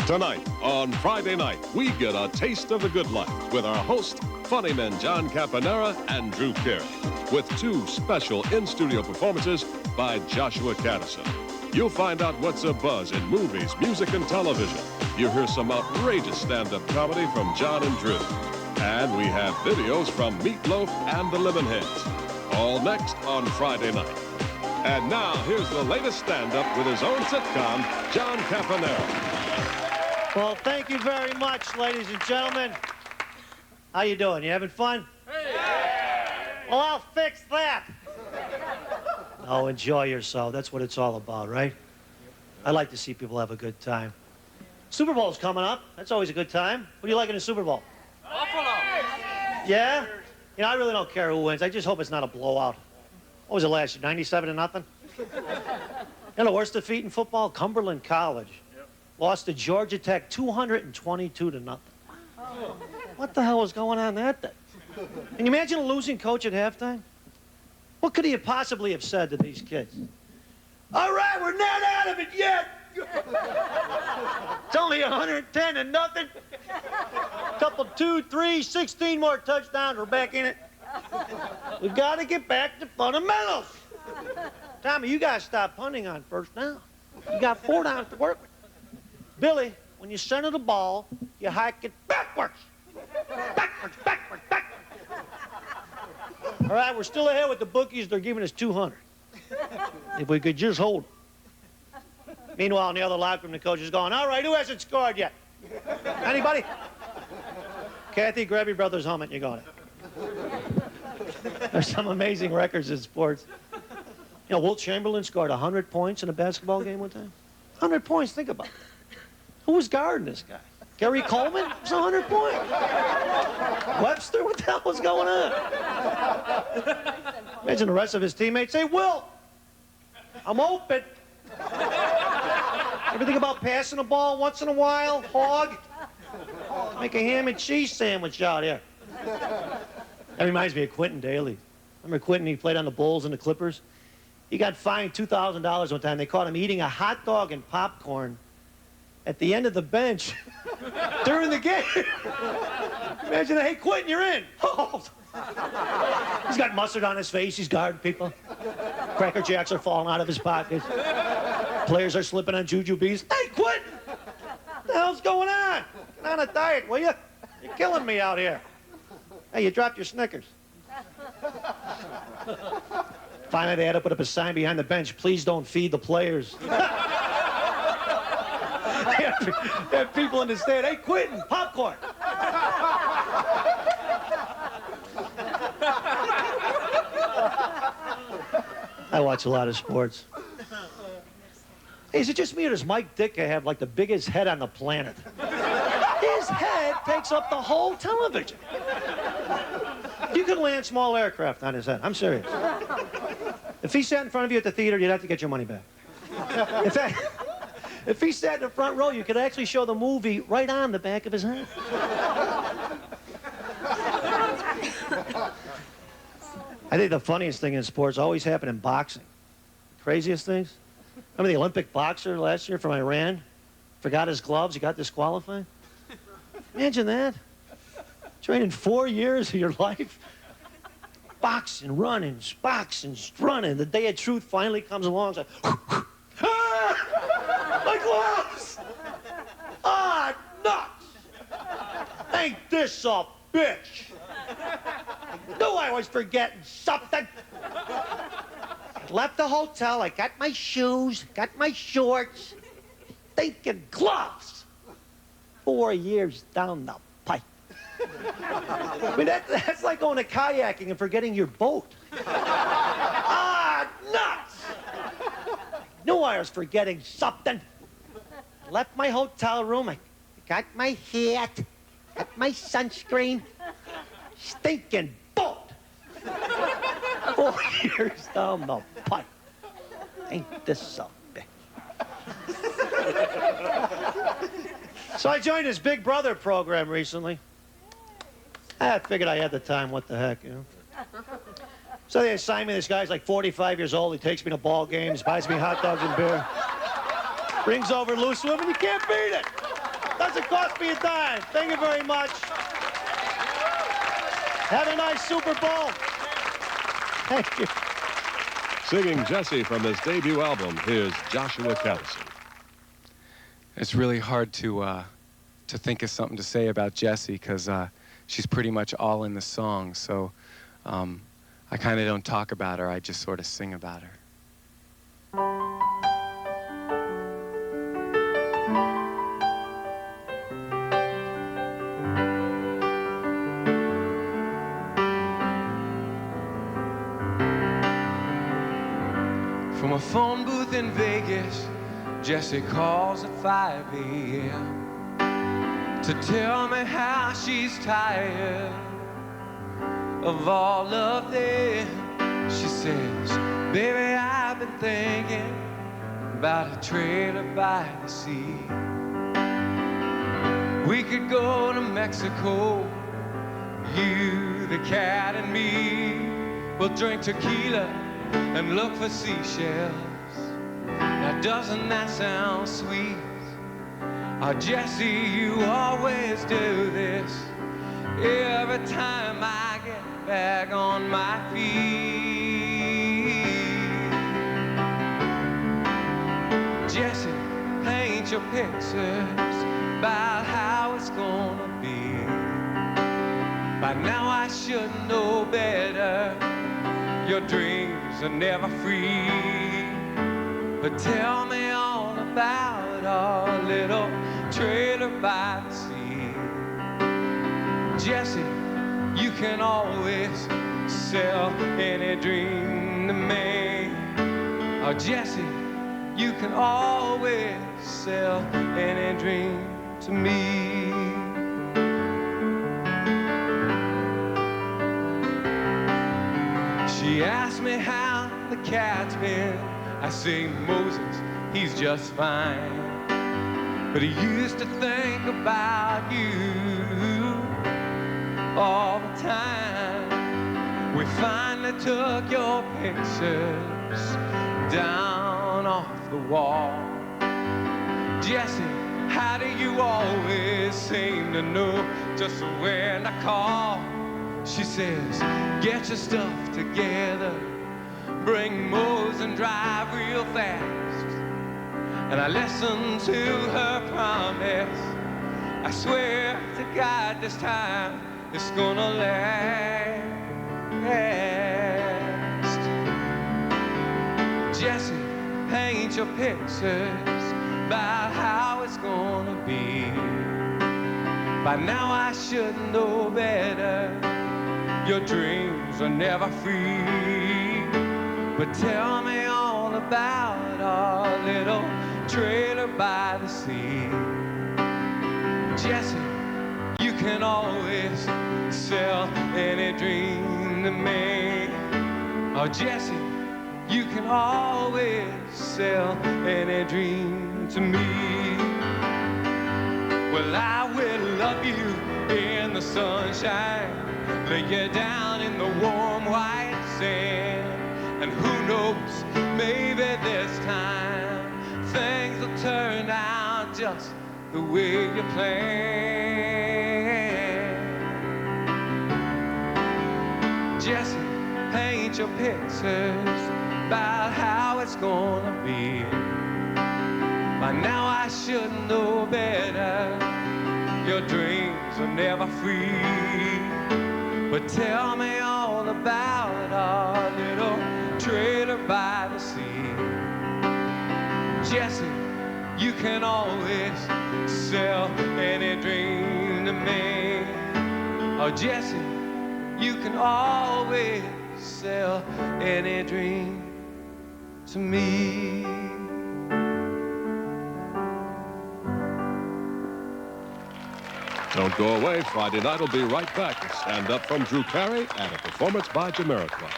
Tonight, on Friday night, we get a taste of the good life with our host, funny men John Campanera and Drew Carey, with two special in-studio performances by Joshua Caddison. You'll find out what's a buzz in movies, music, and television. You'll hear some outrageous stand-up comedy from John and Drew. And we have videos from Meatloaf and the Lemonheads. All next on Friday night. And now, here's the latest stand-up with his own sitcom, John Campanera. Well, thank you very much, ladies and gentlemen. How you doing? You having fun? Hey. Well, I'll fix that. Oh, enjoy yourself. That's what it's all about, right? I like to see people have a good time. Super Bowl's coming up. That's always a good time. What do you like in the Super Bowl? Buffalo. Yeah? You know, I really don't care who wins. I just hope it's not a blowout. What was it last year, 97-0? You know the worst defeat in football? Cumberland College. Yep. Lost to Georgia Tech 222-0. What the hell was going on that day? Can you imagine a losing coach at halftime? What could he have possibly have said to these kids? All right, we're not out of it yet. It's only 110-0. Couple, 2, 3, 16 more touchdowns. We're back in it. We've got to get back to fundamentals. Tommy, you got to stop punting on first down. You got 4 downs to work with. Billy, when you center the ball, you hike it backwards. Backwards, backwards, backwards. All right, we're still ahead with the bookies. They're giving us 200. If we could just hold them. Meanwhile, in the other locker room, the coach is going, all right, who hasn't scored yet? Anybody? Kathy, grab your brother's helmet. You're going. There's some amazing records in sports. You know, Wilt Chamberlain scored 100 points in a basketball game one time. 100 points, think about it. Who was guarding this guy? Gary Coleman? It was 100 points. Webster? What the hell was going on? Imagine the rest of his teammates say, Wilt, I'm open. Ever think about passing the ball once in a while? Hog? Make a ham and cheese sandwich out here. That reminds me of Quentin Daly. Remember Quentin? He played on the Bulls and the Clippers. He got fined $2,000 one time. They caught him eating a hot dog and popcorn at the end of the bench during the game. Imagine that. Hey, Quentin, you're in. He's got mustard on his face. He's guarding people. Cracker Jacks are falling out of his pockets. Players are slipping on jujubes. Hey, Quentin! What the hell's going on? Get on a diet, will you? You're killing me out here. Hey, you dropped your Snickers. Finally, they had to put up a sign behind the bench, please don't feed the players. They had people in the stand, hey, Quentin, popcorn. I watch a lot of sports. Hey, is it just me or does Mike Ditka have like the biggest head on the planet? His head takes up the whole television. You could land small aircraft on his head. I'm serious. If he sat in front of you at the theater, you'd have to get your money back. In fact, if he sat in the front row, you could actually show the movie right on the back of his head. I think the funniest thing in sports always happened in boxing. Craziest things. Remember the Olympic boxer last year from Iran? Forgot his gloves, he got disqualified? Imagine that. Training 4 years of your life. Boxing, running, boxing, running. The day of truth finally comes along. It's like, ah, my gloves! Ah, nuts! Ain't this a bitch? Knew I was forgetting something. Left the hotel, I got my shoes, got my shorts, thinking gloves. 4 years down the pipe. I mean, that's like going to kayaking and forgetting your boat. Ah, nuts! Knew I was forgetting something. Left my hotel room, I got my hat, got my sunscreen, stinking boat. 4 years down the pipe. Ain't this a bitch? So I joined this Big Brother program recently. I figured I had the time, what the heck, you know? So they assigned me this guy's like 45 years old. He takes me to ball games, buys me hot dogs and beer. Brings over loose women, you can't beat it. Doesn't cost me a dime. Thank you very much. Have a nice Super Bowl. Thank you. Singing Jesse from his debut album, here's Joshua Callison. It's really hard to think of something to say about Jessie because she's pretty much all in the song. So I kind of don't talk about her. I just sort of sing about her. From a phone booth in Vegas, Jessie calls at 5 a.m. to tell me how she's tired of all of them. She says, baby, I've been thinking about a trailer by the sea. We could go to Mexico, you, the cat, and me. We'll drink tequila and look for seashells. Now doesn't that sound sweet? Oh, Jessie, you always do this every time I get back on my feet. Jessie, paint your pictures about how it's gonna be. By now I should know better. Your dreams are never free. But tell me all about our little trailer by the sea. Jessie, you can always sell any dream to me. Oh, Jessie, you can always sell any dream to me. She asked me how the cat's been. I say, Moses, he's just fine. But he used to think about you all the time. We finally took your pictures down off the wall. Jessie, how do you always seem to know just when to call? She says, get your stuff together, bring Mose and drive real fast. And I listened to her promise. I swear to God this time it's gonna last. Jessie, paint your pictures about how it's gonna be. By now I should know better. Your dreams are never free. But tell me all about our little trailer by the sea. Jessie, you can always sell any dream to me. Oh, Jessie, you can always sell any dream to me. Well, I will love you in the sunshine, lay you down in the warm white sand. And who knows, maybe this time things will turn out just the way you planned. Jessie, paint your pictures about how it's gonna be. By now I should know better. Your dreams are never free. But tell me all about our little trailer by the sea. Jessie, you can always sell any dream to me. Oh, Jessie, you can always sell any dream to me. Don't go away. Friday night will be right back. Stand Up from Drew Carey and a performance by Jamiroquai.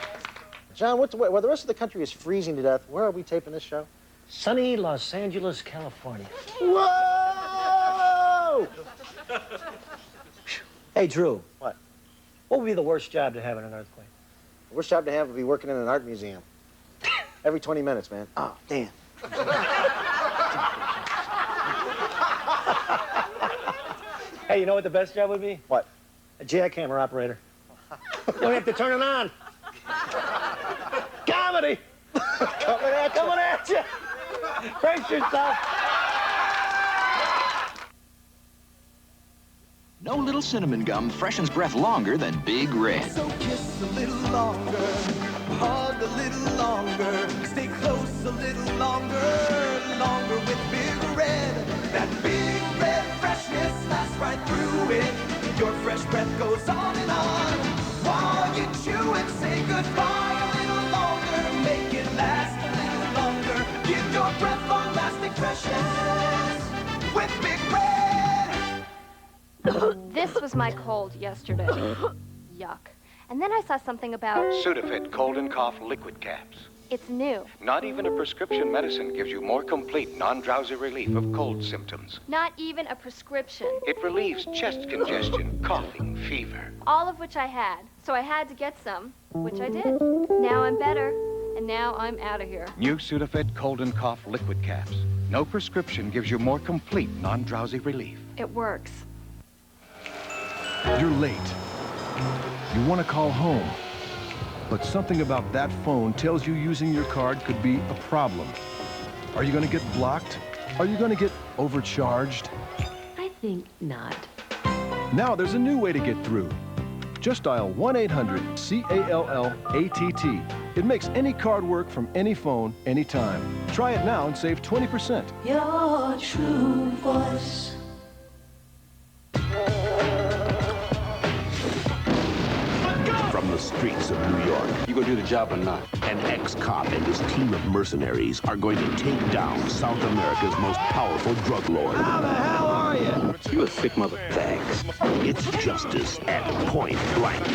John, what's the way? Well, the rest of the country is freezing to death. Where are we taping this show? Sunny Los Angeles, California. Whoa! Hey, Drew. What? What would be the worst job to have in an earthquake? The worst job to have would be working in an art museum. Every 20 minutes, man. Oh, damn. Hey, you know what the best job would be? What? A jackhammer operator. You don't have to turn it on. Comedy! Coming at you! Brace yourself! No little cinnamon gum freshens breath longer than Big Red. So kiss a little longer, hug a little longer, stay close a little longer, longer with Big Red. That Big Red freshness lasts right through it. Your fresh breath goes on and on. While you chew and say goodbye a little longer, make it last a little This was my cold yesterday. Yuck. And then I saw something about... Sudafed cold and cough liquid caps. It's new. Not even a prescription medicine gives you more complete non-drowsy relief of cold symptoms. Not even a prescription. It relieves chest congestion, coughing, fever. All of which I had. So I had to get some, which I did. Now I'm better, and now I'm out of here. New Sudafed cold and cough liquid caps. No prescription gives you more complete non-drowsy relief. It works. You're late. You want to call home. But something about that phone tells you using your card could be a problem. Are you going to get blocked? Are you going to get overcharged? I think not. Now there's a new way to get through. Just dial 1-800-CALL-ATT. It makes any card work from any phone, anytime. Try it now and save 20%. Your true voice. From the streets of New York. You gonna do the job or not? An ex-cop and his team of mercenaries are going to take down South America's most powerful drug lord. How the hell are you? You a sick mother. Thanks. It's justice at point blank.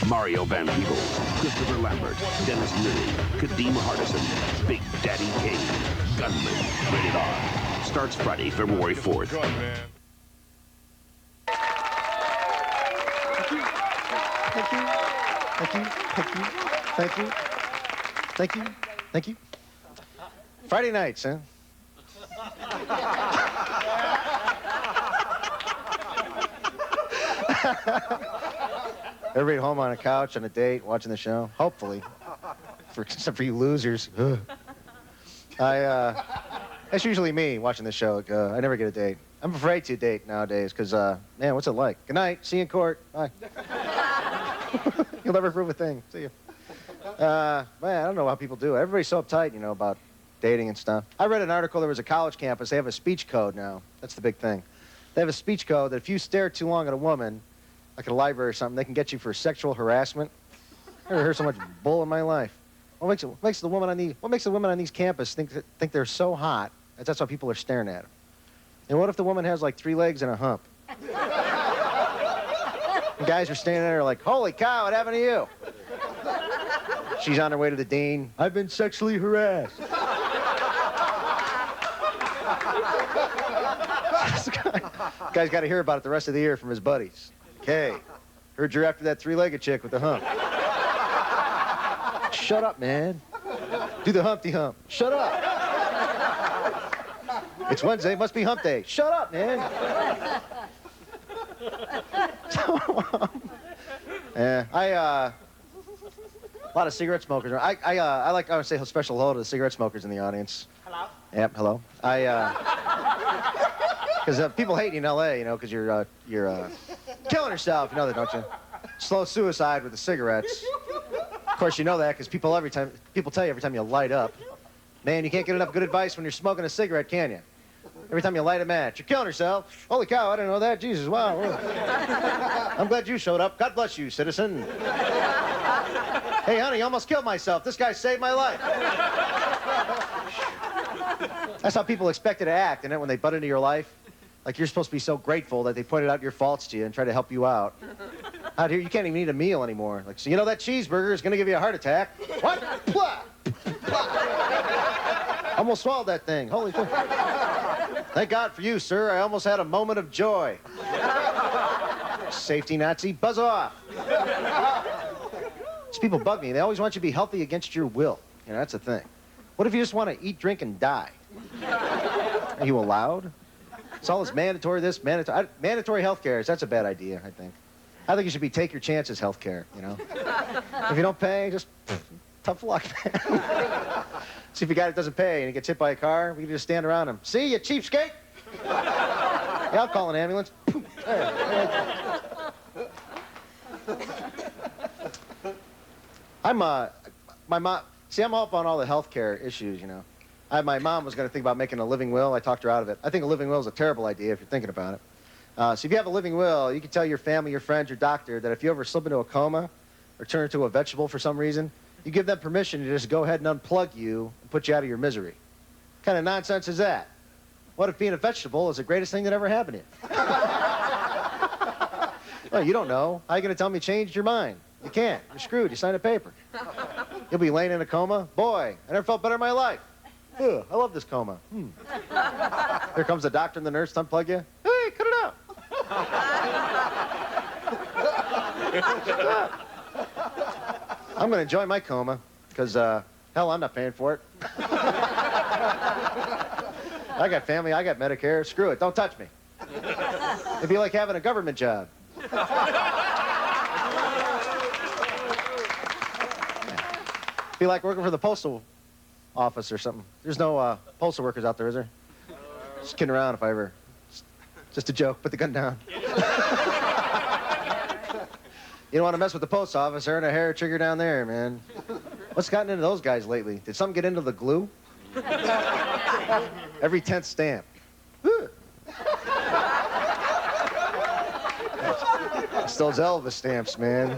Mario Van Peebles, Christopher Lambert, Dennis Leary, Kadeem Hardison, Big Daddy Kane, Gunman, rated R. Starts Friday, February 4th. Thank you. Thank you. Thank you. Thank you. Thank you. Thank you. Friday nights, huh? Everybody home on a couch, on a date, watching the show. Hopefully. Except for you losers. That's usually me watching the show. I never get a date. I'm afraid to date nowadays because, man, what's it like? Good night. See you in court. Bye. You'll never prove a thing. See you. Man, I don't know how people do it. Everybody's so uptight, you know, about dating and stuff. I read an article. There was a college campus. They have a speech code now. That's the big thing. They have a speech code that if you stare too long at a woman, like at a library or something, they can get you for sexual harassment. I've never heard so much bull in my life. What makes the women on these campuses think they're so hot? That's why people are staring at them. And what if the woman has like 3 legs and a hump? The guys are standing there like, holy cow, what happened to you? She's on her way to the dean. I've been sexually harassed. This guy's got to hear about it the rest of the year from his buddies. Okay, heard you're after that 3-legged chick with the hump. Shut up, man. Do the Humpty Hump. Shut up. It's Wednesday, must be hump day. Shut up, man. Yeah, a lot of cigarette smokers. I would say a special hello to the cigarette smokers in the audience. Hello. Yep, hello. Because people hate you in L.A., you know, because you're killing yourself. You know that, don't you? Slow suicide with the cigarettes. Of course, you know that because people tell you every time you light up, man, you can't get enough good advice when you're smoking a cigarette, can you? Every time you light a match, you're killing yourself. Holy cow, I didn't know that. Jesus, wow. I'm glad you showed up. God bless you, citizen. Hey, honey, I almost killed myself. This guy saved my life. That's how people expect you to act, isn't it, when they butt into your life? Like you're supposed to be so grateful that they pointed out your faults to you and try to help you out. Out here, you can't even eat a meal anymore. Like, so you know that cheeseburger is going to give you a heart attack. What? Blah! Blah! Almost swallowed that thing. Holy shit. Thank God for you, sir. I almost had a moment of joy. Safety Nazi, buzz off. These people bug me. They always want you to be healthy against your will. You know, that's the thing. What if you just want to eat, drink, and die? Are you allowed? It's all this mandatory, mandatory health care. That's a bad idea, I think. I think it should be take your chances health care, you know? If you don't pay, just tough luck, man. See if a guy that doesn't pay and he gets hit by a car, we can just stand around him. See, you cheapskate? Yeah, I'll call an ambulance. My mom, see, I'm up on all the health care issues, you know. My mom was going to think about making a living will. I talked her out of it. I think a living will is a terrible idea if you're thinking about it. So if you have a living will, you can tell your family, your friends, your doctor that if you ever slip into a coma or turn into a vegetable for some reason, you give them permission to just go ahead and unplug you and put you out of your misery. kind of nonsense is that? What if being a vegetable is the greatest thing that ever happened to you? Well, you don't know. How are you going to tell me you changed your mind? You can't. You're screwed. You signed a paper. You'll be laying in a coma. Boy, I never felt better in my life. Ugh, I love this coma. Here comes the doctor and the nurse to unplug you. Hey, cut it out. I'm going to enjoy my coma because, hell, I'm not paying for it. I got family. I be Medicare. Screw it. Don't touch me. It'd be like having a government job. Be like working for the postal office or something. There's no postal workers out there, is there? Just kidding around if I ever... Just a joke. Put the gun down. You don't want to mess with the post office. They're in a hair trigger down there, man. What's gotten into those guys lately? Did something get into the glue? Every 10th stamp. It's those Elvis stamps, man.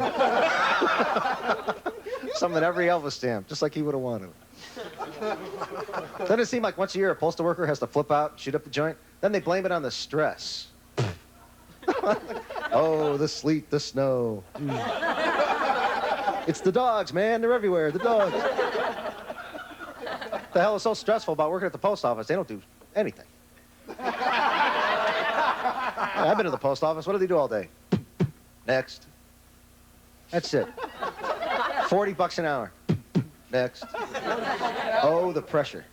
Something in every Elvis stamp, just like he would have wanted. Doesn't it seem like once a year a postal worker has to flip out, shoot up the joint? Then they blame it on the stress. Oh, the sleet, the snow. It's the dogs, man. They're everywhere, the dogs. The hell is so stressful about working at the post office? They don't do anything. I've been to the post office. What do they do all day? Next. That's it. $40 an hour. Next. Oh, the pressure.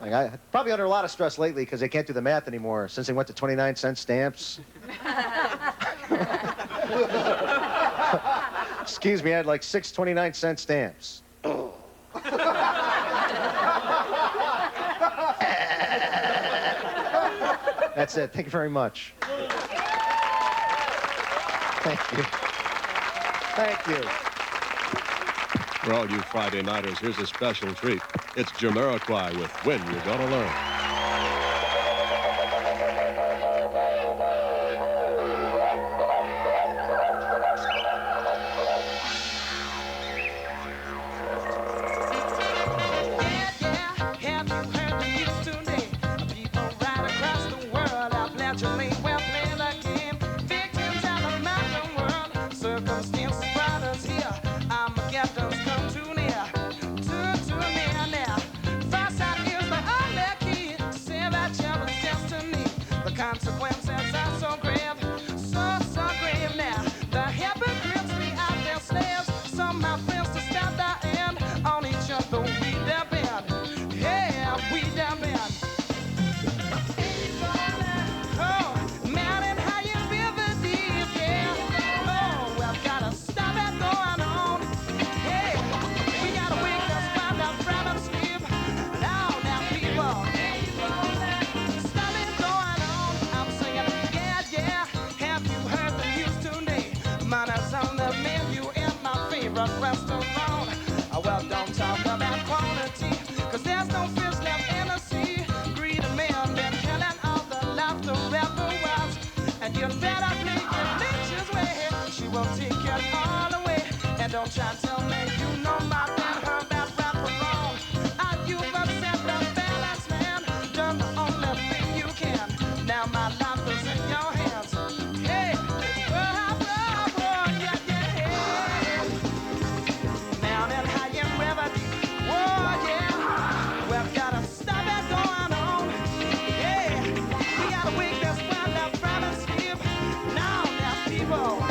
Like I probably under a lot of stress lately because they can't do the math anymore since they went to 29-cent stamps. Excuse me, I had like 6 29-cent stamps. That's it. Thank you very much. Thank you. Thank you. For all you Friday nighters, here's a special treat. It's Jamiroquai with When You're Gonna Learn. Don't try to tell me you know my bad, her bad rap wrong. You've upset the balance, man. Done the only thing you can. Now my life is in your hands. Hey, yeah, yeah. Now then, how you remedy? Oh, yeah. We've gotta stop it going on. Yeah, we gotta wake this wild up from and sleep. Now, people.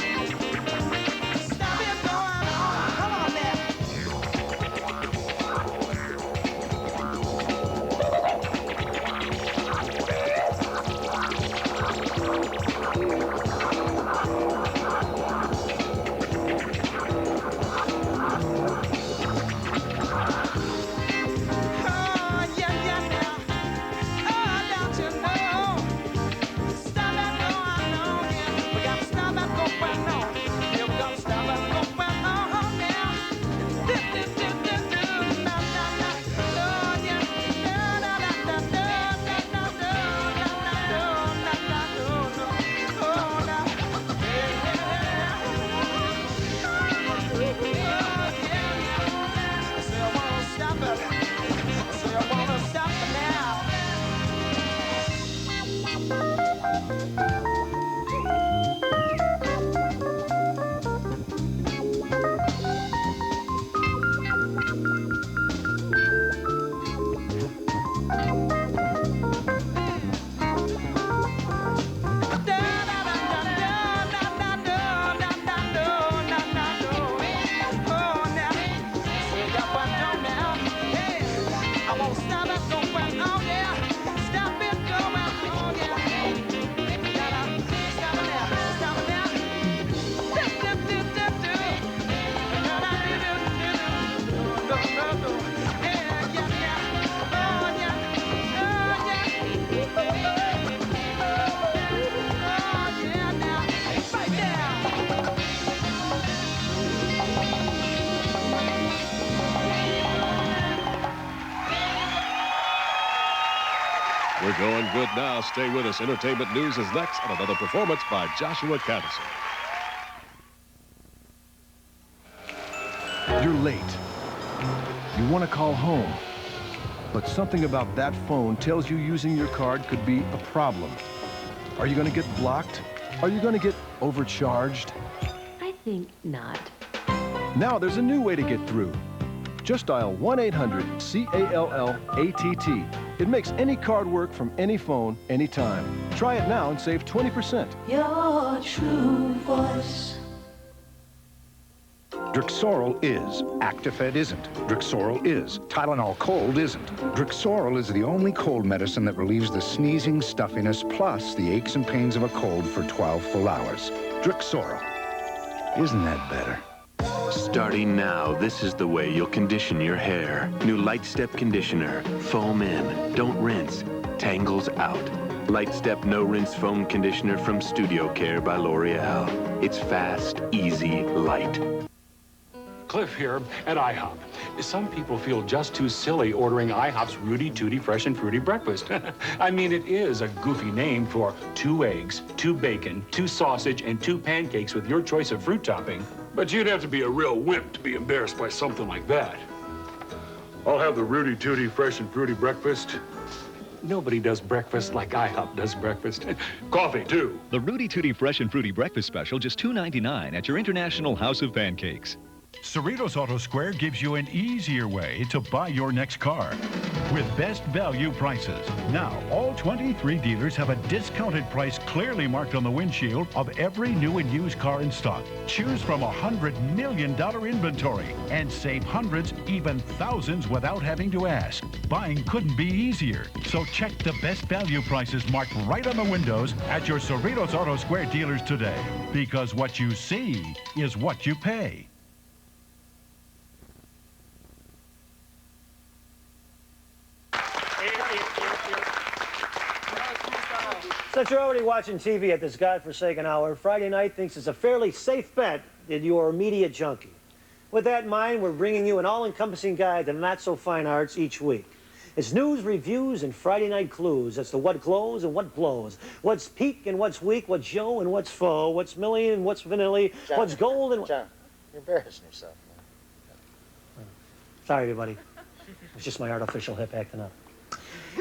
We're going good now. Stay with us. Entertainment news is next, and another performance by Joshua Caddison. You're late. You want to call home, but something about that phone tells you using your card could be a problem. Are you going to get blocked? Are you going to get overcharged? I think not. Now there's a new way to get through. Just dial 1-800-CALL-ATT. It makes any card work from any phone, anytime. Try it now and save 20%. Your true voice. Drixoral is. Actifed isn't. Drixoral is. Tylenol Cold isn't. Drixoral is the only cold medicine that relieves the sneezing, stuffiness, plus the aches and pains of a cold for 12 full hours. Drixoral. Isn't that better? Starting now, this is the way you'll condition your hair. New Light Step Conditioner. Foam in. Don't rinse. Tangles out. Light Step No Rinse Foam Conditioner from Studio Care by L'Oreal. It's fast, easy, light. Cliff here at IHOP. Some people feel just too silly ordering IHOP's Rooty Tooty Fresh and Fruity Breakfast. I mean, it is a goofy name for 2 eggs, 2 bacon, 2 sausage, and 2 pancakes with your choice of fruit topping. But you'd have to be a real wimp to be embarrassed by something like that. I'll have the Rooty Tooty Fresh and Fruity Breakfast. Nobody does breakfast like IHOP does breakfast. Coffee, too. The Rooty Tooty Fresh and Fruity Breakfast Special, just $2.99 at your International House of Pancakes. Cerritos Auto Square gives you an easier way to buy your next car with best value prices. Now, all 23 dealers have a discounted price clearly marked on the windshield of every new and used car in stock. Choose from $100 million inventory and save hundreds, even thousands without having to ask. Buying couldn't be easier. So check the best value prices marked right on the windows at your Cerritos Auto Square dealers today. Because what you see is what you pay. Since you're already watching TV at this godforsaken hour, Friday night thinks it's a fairly safe bet that you're a media junkie. With that in mind, we're bringing you an all-encompassing guide to not-so-fine arts each week. It's news, reviews, and Friday night clues as to what glows and what blows, what's peak and what's weak, what's Joe and what's faux, what's Millie and what's Vanilli, what's gold and... John, you're embarrassing yourself, man. Sorry, everybody. It's just my artificial hip acting up.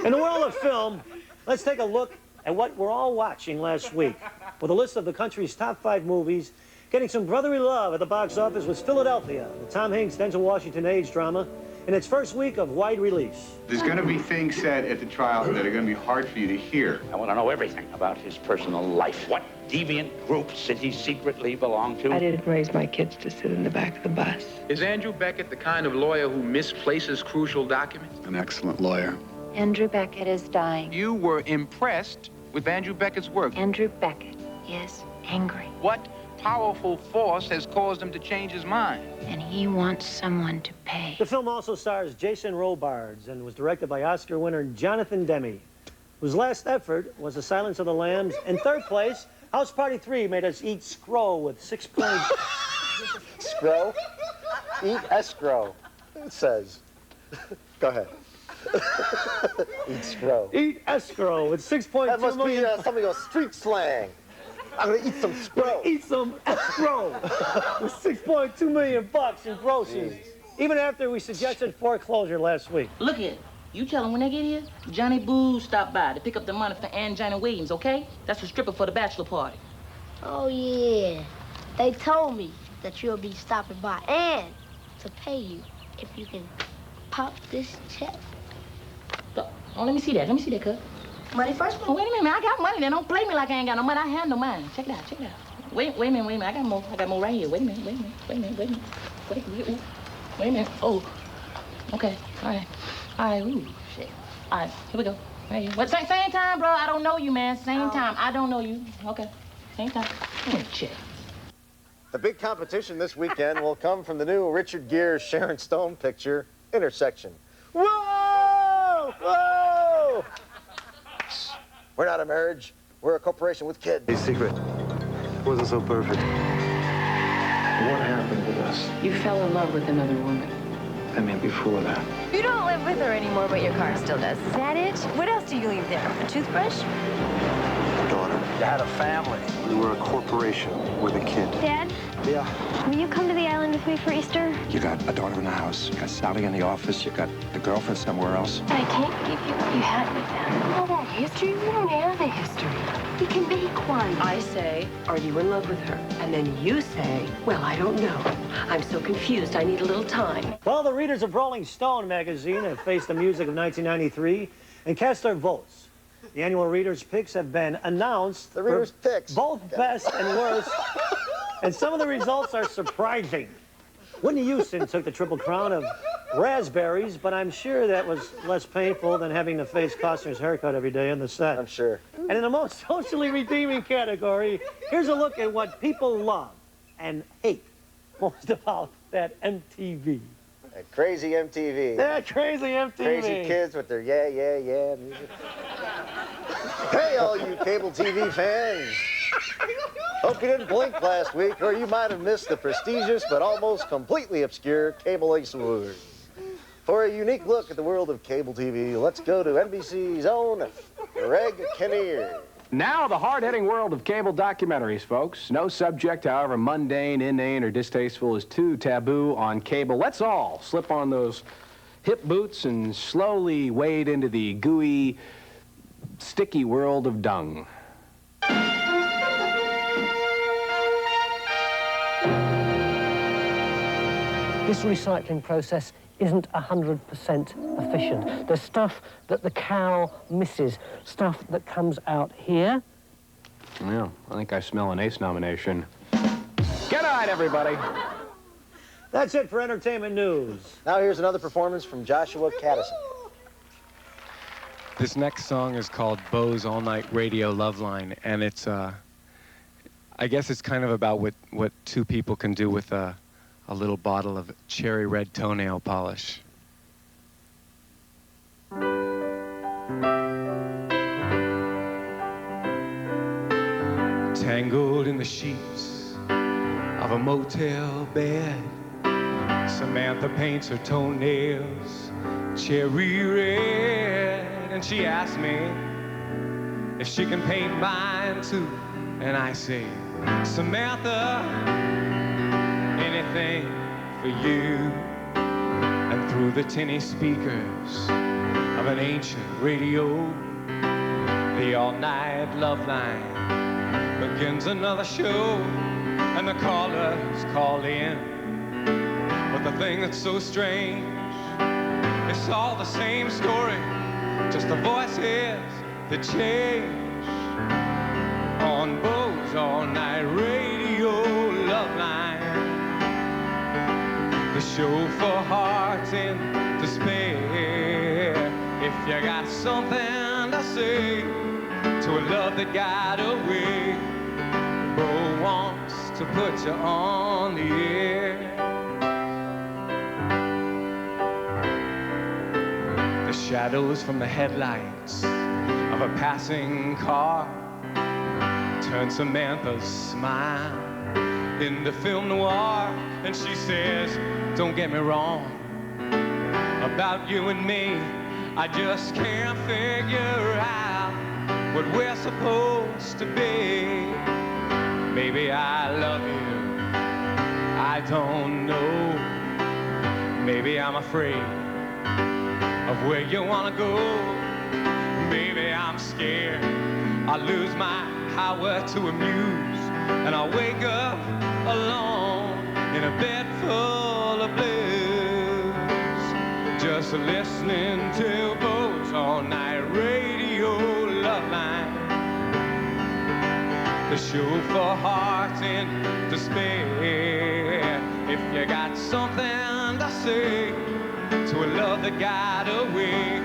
In the world of film, let's take a look at what we're all watching last week. With a list of the country's top 5 movies, getting some brotherly love at the box office was Philadelphia, the Tom Hanks, Denzel Washington age drama, in its first week of wide release. There's going to be things said at the trial that are going to be hard for you to hear. I want to know everything about his personal life. What deviant groups did he secretly belong to? I didn't raise my kids to sit in the back of the bus. Is Andrew Beckett the kind of lawyer who misplaces crucial documents? An excellent lawyer. Andrew Beckett is dying. You were impressed with Andrew Beckett's work. Andrew Beckett is angry. What powerful force has caused him to change his mind? And he wants someone to pay. The film also stars Jason Robards and was directed by Oscar winner Jonathan Demme, whose last effort was The Silence of the Lambs. In third place, House Party 3 made us eat scroll with 6 points. Scroll? Eat escrow, it says. Go ahead. Eat scroll. Eat escrow with 6.2 That must million. be something of street slang. I'm gonna eat some scroll. Eat some escrow with 6.2 million bucks in proceeds. Even after we suggested foreclosure last week. Look here. You tell them when they get here, Johnny Boo stopped by to pick up the money for Angina Williams, okay? That's the stripper for the bachelor party. Oh, yeah. They told me that you'll be stopping by and to pay you if you can pop this check. Oh, let me see that. Let me see that, cuz. Money first? Oh, wait a minute. I got money. Then don't play me like I ain't got no money. I handle mine. Check it out. Check it out. Wait a minute. I got more. I got more right here. Wait a minute. Wait a minute. Oh. Okay. All right. Ooh, shit. All right. Here we go. Right here. What? Same time, bro. I don't know you, man. Same time. I don't know you. Okay. Same time. Check. The big competition this weekend will come from the new Richard Gere, Sharon Stone picture, Intersection. Whoa! Whoa! We're not a marriage. We're a corporation with kids. A secret. Wasn't so perfect. What happened with us? You fell in love with another woman. I mean, before that. You don't live live with her anymore, but your car still does. Is that it? What else do you leave there? A toothbrush? Daughter. You had a family. We were a corporation with a kid. Dad, Yeah. will you come to the island with me for Easter? You got a daughter in the house. You got Sally in the office. You got a girlfriend somewhere else. I can't give you what you had with them. All that history, we don't have the history. We can make one. I say, are you in love with her? And then you say, well, I don't know. I'm so confused, I need a little time. Well, the readers of Rolling Stone magazine have faced the music of 1993 and cast their votes. The annual readers' picks have been announced. The readers' picks. Both best and worst. And some of the results are surprising. Whitney Houston took the triple crown of raspberries, but I'm sure that was less painful than having to face Costner's haircut every day in the set. I'm sure. And in the most socially redeeming category, here's a look at what people love and hate most about that MTV. That crazy MTV. That crazy MTV. Crazy kids with their yeah, yeah, yeah music. Hey, all you cable TV fans. Hope you didn't blink last week, or you might have missed the prestigious but almost completely obscure Cable Ace Awards. For a unique look at the world of cable TV, let's go to NBC's own Greg Kinnear. Now the hard-hitting world of cable documentaries, folks. No subject, however mundane, inane, or distasteful, is too taboo on cable. Let's all slip on those hip boots and slowly wade into the gooey, sticky world of dung. This recycling process isn't 100% efficient. There's stuff that the cow misses, stuff that comes out here. Yeah, I think I smell an Ace nomination. Good night, everybody. That's it for entertainment news. Now here's another performance from Joshua Caddison. This next song is called Bo's All Night Radio Love Line, and it's, I guess it's kind of about what two people can do with a little bottle of cherry red toenail polish. Tangled in the sheets of a motel bed, Samantha paints her toenails cherry red, and she asks me if she can paint mine too, and I say, Samantha, anything for you. And through the tinny speakers of an ancient radio, the all-night love line begins another show, and the callers call in. But the thing that's so strange, it's all the same story, just the voices that change. On Bo's all-night radio love line, the show for hearts in despair. If you got something to say to a love that got away, Bo wants to put you on the air. The shadows from the headlights of a passing car turn Samantha's smile into film noir, and she says, don't get me wrong about you and me, I just can't figure out what we're supposed to be. Maybe I love you, I don't know. Maybe I'm afraid of where you wanna go. Maybe I'm scared I'll lose my power to amuse, and I'll wake up alone in a bed full of blues, just listening to Bo's all-night radio love line, the show for hearts in despair. If you got something to say to a love that got away,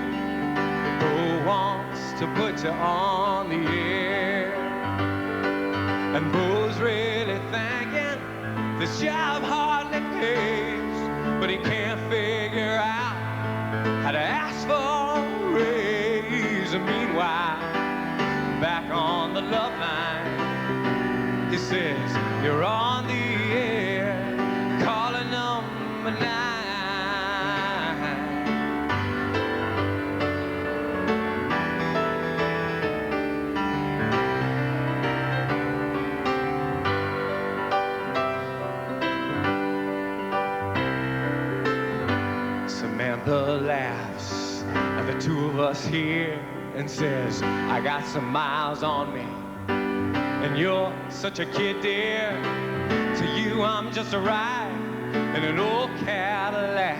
Bo wants to put you on the air. And Bo's really thinking this job hardly pays, but he can't figure out how to ask for a raise. And meanwhile, back on the love line, he says, you're on the air, calling number 9. the laughs at the two of us here and says, I got some miles on me, and you're such a kid, dear. To you, I'm just a ride in an old Cadillac.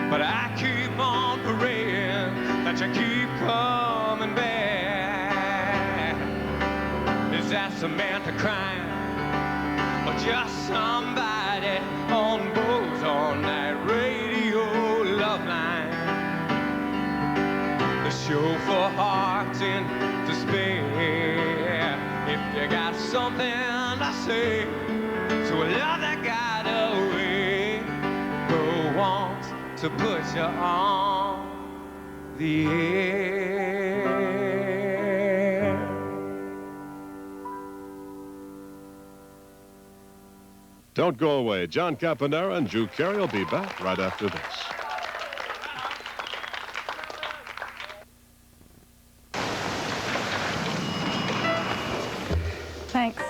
But I keep on praying that you keep coming back. Is that Samantha crying, or just somebody on Bose on that radio love line? The show for hearts in despair. If you got something to say, so love that got away. Go want to put you on the air. Don't go away. John Campanera and Drew Carey will be back right after this. Thanks.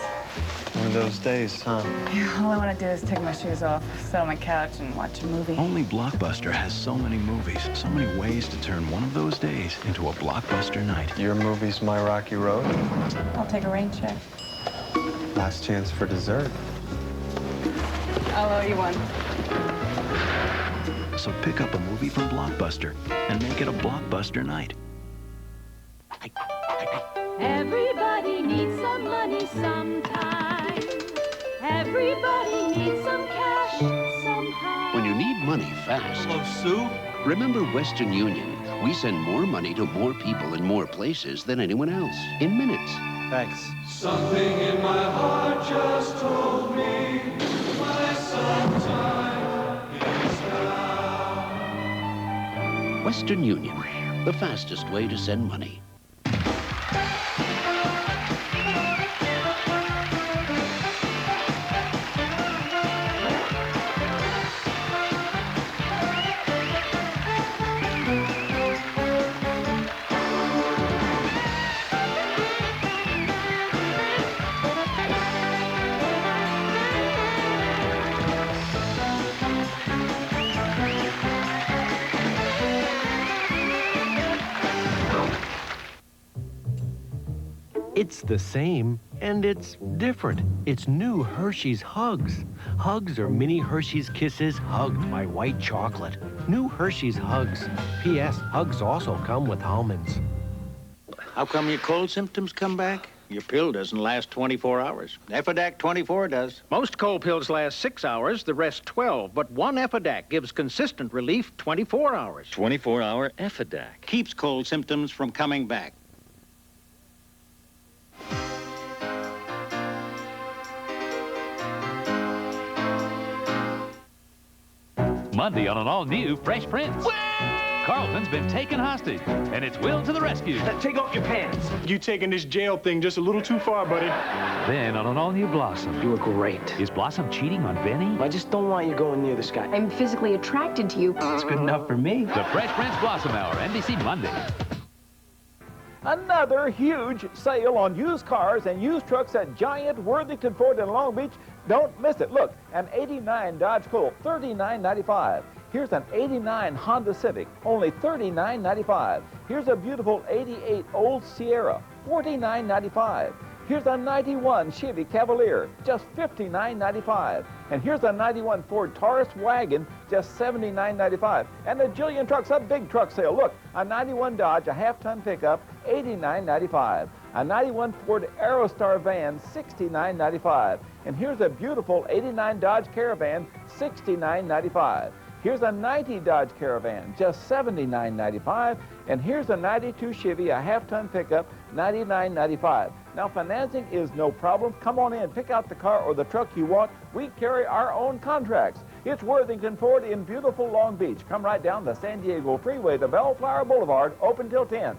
One of those days, huh? Yeah, all I want to do is take my shoes off, sit on my couch, and watch a movie. Only Blockbuster has so many movies, so many ways to turn one of those days into a blockbuster night. Your movie's My Rocky Road. I'll take a rain check. Last chance for dessert. I'll owe you one. So pick up a movie from Blockbuster and make it a blockbuster night. Everybody needs some money sometime. Everybody needs some cash sometime. When you need money fast. Hello, Sue. Remember Western Union. We send more money to more people in more places than anyone else in minutes. Thanks. Something in my heart just told me my sometime is now. Western Union, the fastest way to send money. It's the same, and it's different. It's new Hershey's Hugs. Hugs are mini Hershey's Kisses hugged by white chocolate. New Hershey's Hugs. P.S. Hugs also come with almonds. How come your cold symptoms come back? Your pill doesn't last 24 hours. Efidac 24 does. Most cold pills last 6 hours, the rest 12. But one Efidac gives consistent relief 24 hours. 24-hour Efidac. Keeps cold symptoms from coming back. Monday on an all-new Fresh Prince. Carlton's been taken hostage, and it's Will to the rescue. Take off your pants. You taking this jail thing just a little too far, buddy. Then on an all-new Blossom. You were great. Is Blossom cheating on Benny? I just don't want you going near this guy. I'm physically attracted to you. That's good enough for me. The Fresh Prince Blossom Hour, NBC Monday. Another huge sale on used cars and used trucks at Giant Worthington Ford in Long Beach. Don't miss it. Look, an 89 Dodge Colt, $39.95. Here's an 89 Honda Civic, only $39.95. Here's a beautiful 88 Old Sierra, $49.95. Here's a 91 Chevy Cavalier, just $59.95. And here's a 91 Ford Taurus wagon, just $79.95. And the Jillian Trucks, a big truck sale. Look, a 91 Dodge, a half-ton pickup, $89.95. A 91 Ford Aerostar van, $69.95. And here's a beautiful 89 Dodge Caravan, $69.95. Here's a 90 Dodge Caravan, just $79.95. And here's a 92 Chevy, a half-ton pickup, $99.95. Now, financing is no problem. Come on in, pick out the car or the truck you want. We carry our own contracts. It's Worthington Ford in beautiful Long Beach. Come right down the San Diego Freeway to Bellflower Boulevard, open till 10.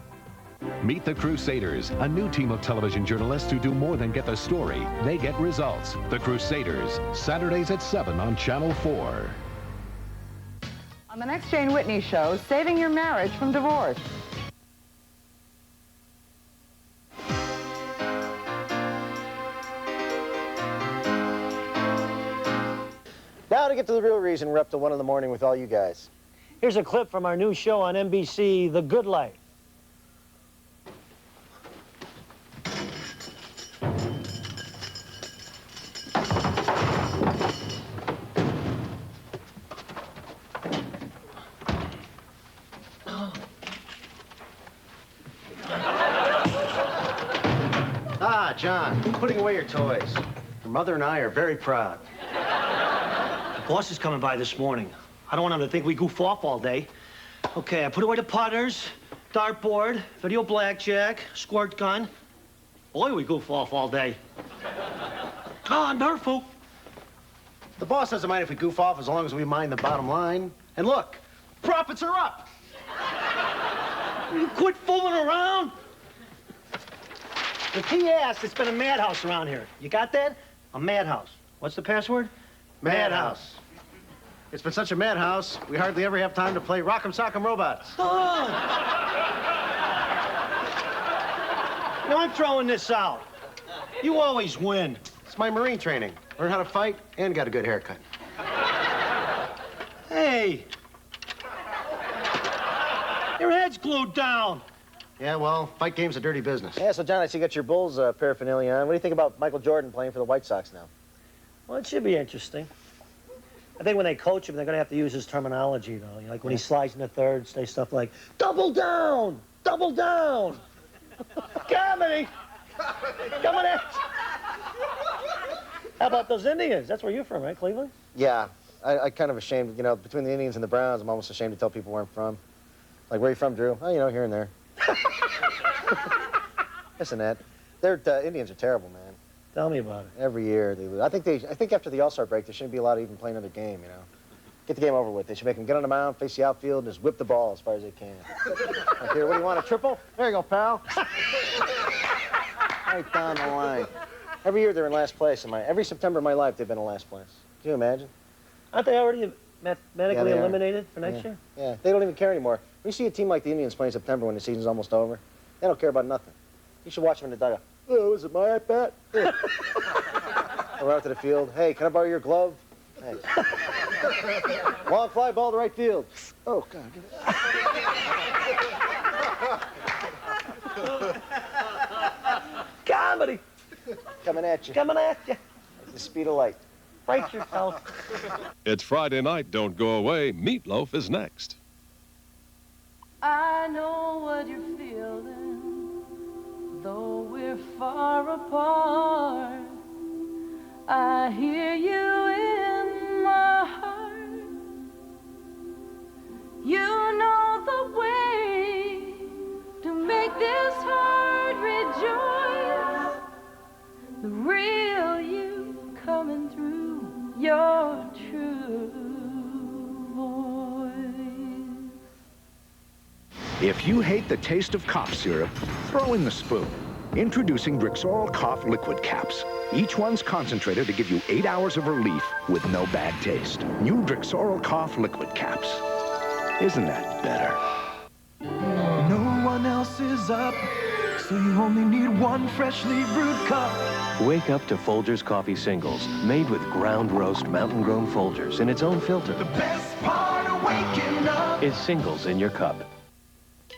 Meet the Crusaders, a new team of television journalists who do more than get the story. They get results. The Crusaders, Saturdays at 7 on Channel 4. On the next Jane Whitney show, saving your marriage from divorce. Now to get to the real reason we're up till 1 in the morning with all you guys. Here's a clip from our new show on NBC, The Good Life. Ah, John, putting away your toys. Your mother and I are very proud. The boss is coming by this morning. I don't want him to think we goof off all day. Okay, I put away the putters, dartboard, video blackjack, squirt gun. Boy, we goof off all day. Ah, Nerful. The boss doesn't mind if we goof off as long as we mind the bottom line. And look, profits are up. You quit fooling around. The PS, it's been a madhouse around here. You got that? A madhouse. What's the password? Madhouse. It's been such a madhouse, we hardly ever have time to play Rock'em Sock'em Robots. Oh. You know, I'm throwing this out. You always win. It's my Marine training. Learn how to fight and got a good haircut. Hey. Your head's glued down. Yeah, well, fight game's a dirty business. Yeah, so John, I see you got your Bulls paraphernalia on. What do you think about Michael Jordan playing for the White Sox now? Well, it should be interesting. I think when they coach him, they're going to have to use his terminology, though. Like when he slides in the third, say stuff like, double down, double down. Comedy. Coming at you. How about those Indians? That's where you're from, right, Cleveland? Yeah, I kind of ashamed, you know, between the Indians and the Browns, I'm almost ashamed to tell people where I'm from. Like, where are you from, Drew? Oh, you know, here and there. Listen, Ed, Indians are terrible, man. Tell me about it. Every year they lose. I think after the All-Star break, there shouldn't be allowed to even play another game, you know. Get the game over with. They should make them get on the mound, face the outfield, and just whip the ball as far as they can. Like, here, what do you want, a triple? There you go, pal. Right down the line. Every year they're in last place. Every September of my life, they've been in last place. Can you imagine? Aren't they already mathematically eliminated for next year? Yeah, they don't even care anymore. We see a team like the Indians play in September when the season's almost over. They don't care about nothing. You should watch them in the dugout. Oh, is it my at-bat? Or out to the field. Hey, can I borrow your glove? Thanks. Long fly ball to right field. Oh, God. Comedy. Coming at you. Coming at you. At the speed of light. Brace yourself. It's Friday night. Don't go away. Meatloaf is next. I know what you're feeling, though we're far apart. I hear you in my heart. You know the way to make this heart rejoice. The real you coming through your true voice. If you hate the taste of cough syrup, throw in the spoon. Introducing Drixoral Cough Liquid Caps. Each one's concentrated to give you 8 hours of relief with no bad taste. New Drixoral Cough Liquid Caps. Isn't that better? No one else is up, so you only need one freshly brewed cup. Wake up to Folgers Coffee Singles, made with ground roast mountain-grown Folgers in its own filter. The best part of waking up is Singles in your cup.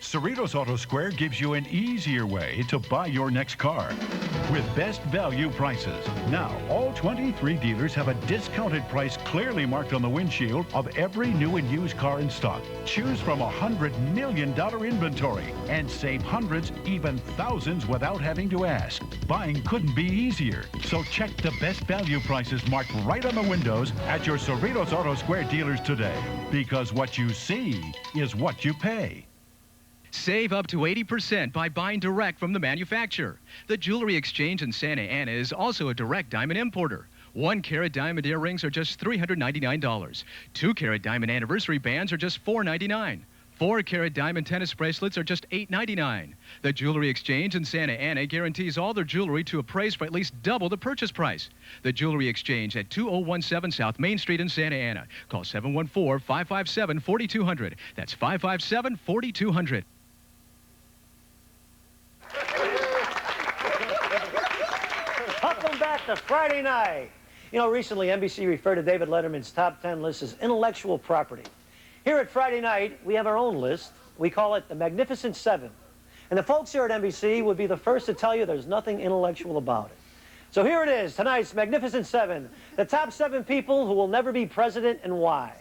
Cerritos Auto Square gives you an easier way to buy your next car with best value prices. Now, all 23 dealers have a discounted price clearly marked on the windshield of every new and used car in stock. Choose from $100 million inventory and save hundreds, even thousands without having to ask. Buying couldn't be easier. So check the best value prices marked right on the windows at your Cerritos Auto Square dealers today. Because what you see is what you pay. Save up to 80% by buying direct from the manufacturer. The Jewelry Exchange in Santa Ana is also a direct diamond importer. 1-carat diamond earrings are just $399. 2-carat diamond anniversary bands are just $499. 4-carat diamond tennis bracelets are just $899. The Jewelry Exchange in Santa Ana guarantees all their jewelry to appraise for at least double the purchase price. The Jewelry Exchange at 2017 South Main Street in Santa Ana. Call 714-557-4200. That's 557-4200. Welcome back to Friday night. You know, recently NBC referred to David Letterman's top 10 list as intellectual property. Here at Friday Night, we have our own list. We call it the Magnificent Seven. And the folks here at NBC would be the first to tell you there's nothing intellectual about it. So here it is, tonight's Magnificent Seven. The top 7 people who will never be president and why.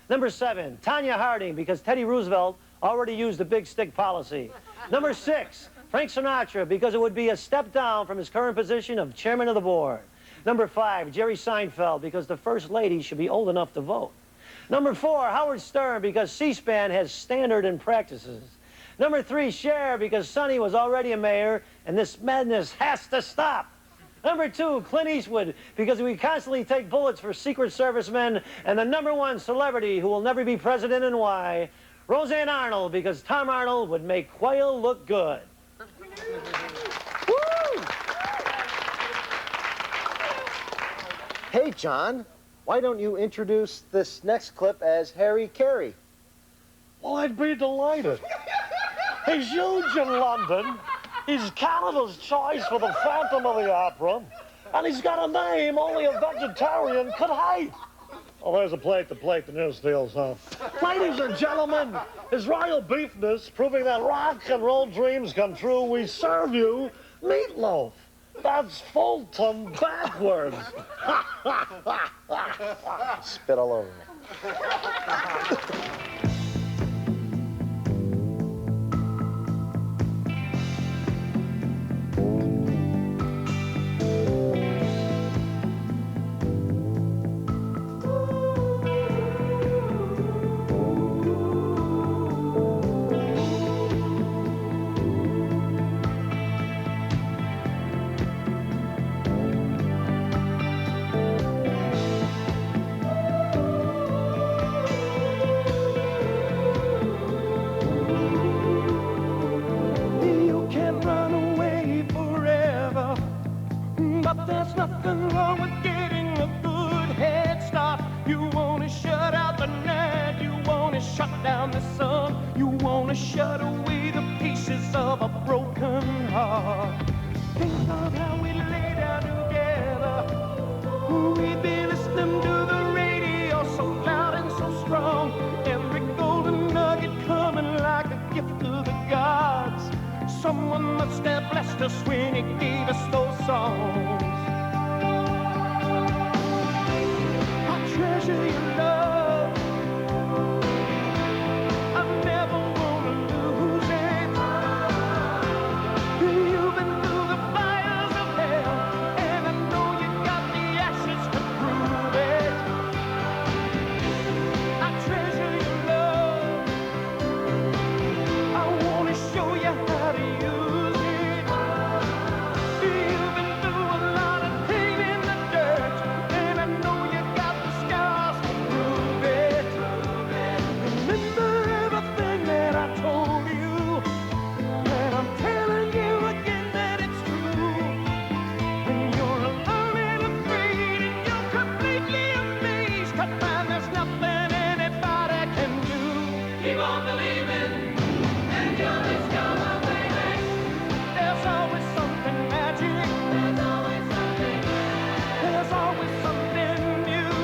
Number 7, Tanya Harding, because Teddy Roosevelt already used the big stick policy. Number 6, Frank Sinatra, because it would be a step down from his current position of chairman of the board. Number 5, Jerry Seinfeld, because the first lady should be old enough to vote. Number 4, Howard Stern, because C-SPAN has standard and practices. Number 3, Cher, because Sonny was already a mayor, and this madness has to stop. Number 2, Clint Eastwood, because we constantly take bullets for Secret Service men, and the number 1 celebrity who will never be president and why, Roseanne Arnold, because Tom Arnold would make quail look good. Woo! Hey, John, why don't you introduce this next clip as Harry Carey? Well, I'd be delighted. He's huge in London. He's Canada's choice for the Phantom of the Opera. And he's got a name only a vegetarian could hate. Oh, there's a plate to plate the news deals, huh? Ladies and gentlemen, His Royal Beefness, proving that rock and roll dreams come true, we serve you meatloaf. That's Fulton backwards. Spit all over me. There's nothing wrong with getting a good head start. You want to shut out the night, you want to shut down the sun, you want to shut away the pieces of a broken heart. Think of how we lay down together. We'd be listening to the radio so loud and so strong. Every golden nugget coming like a gift to the gods. Someone must have blessed us when he gave us those songs. Treasure your love. I never wanna lose it. You've been through the fires of hell, and I know you got the ashes to prove it. I treasure your love. I wanna show you how to use it. You've been through a lot of pain in the dirt, and I know you got the scars to prove it. Remember everything that I told you, and I'm telling you again that it's true. When you're alone and afraid and you're completely amazed to find there's nothing anybody can do. Keep on believing and you'll discover, baby. There's always something magic. There's always something. There's always something new.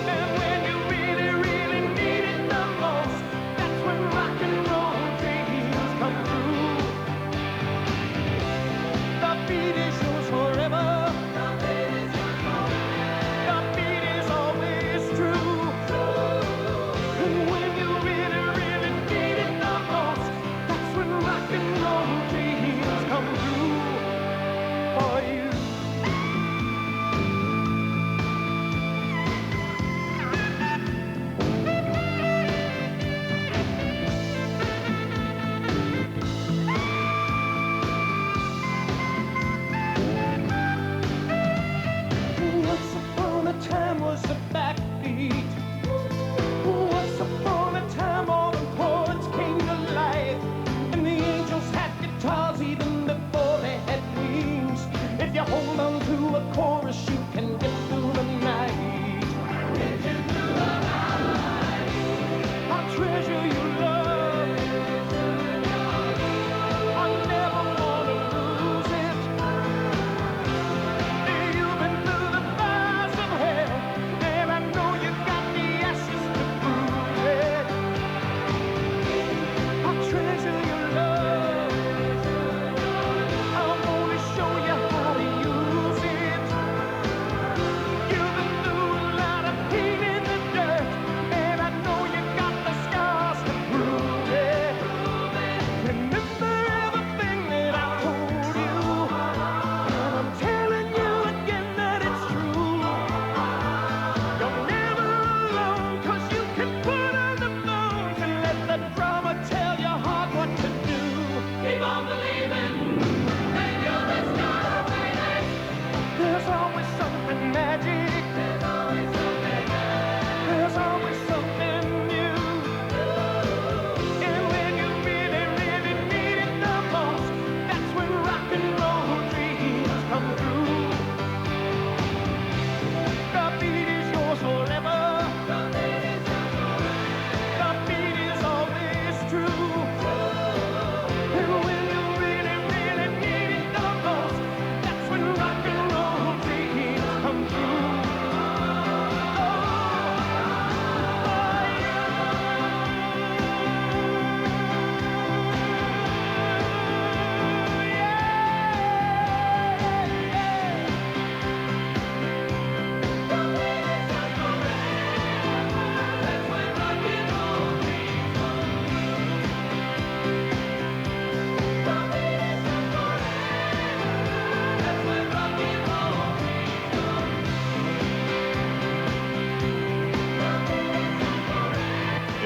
And when you really, really need it the most, that's when rock and roll dreams come true. The beat is yours forever. The beat is always true. And when you really, really need it the most, that's when rock and roll dreams come true for you. Once upon a time was a backbeat. Once upon a time all the poets came to life, and the angels had guitars even before they had wings. If you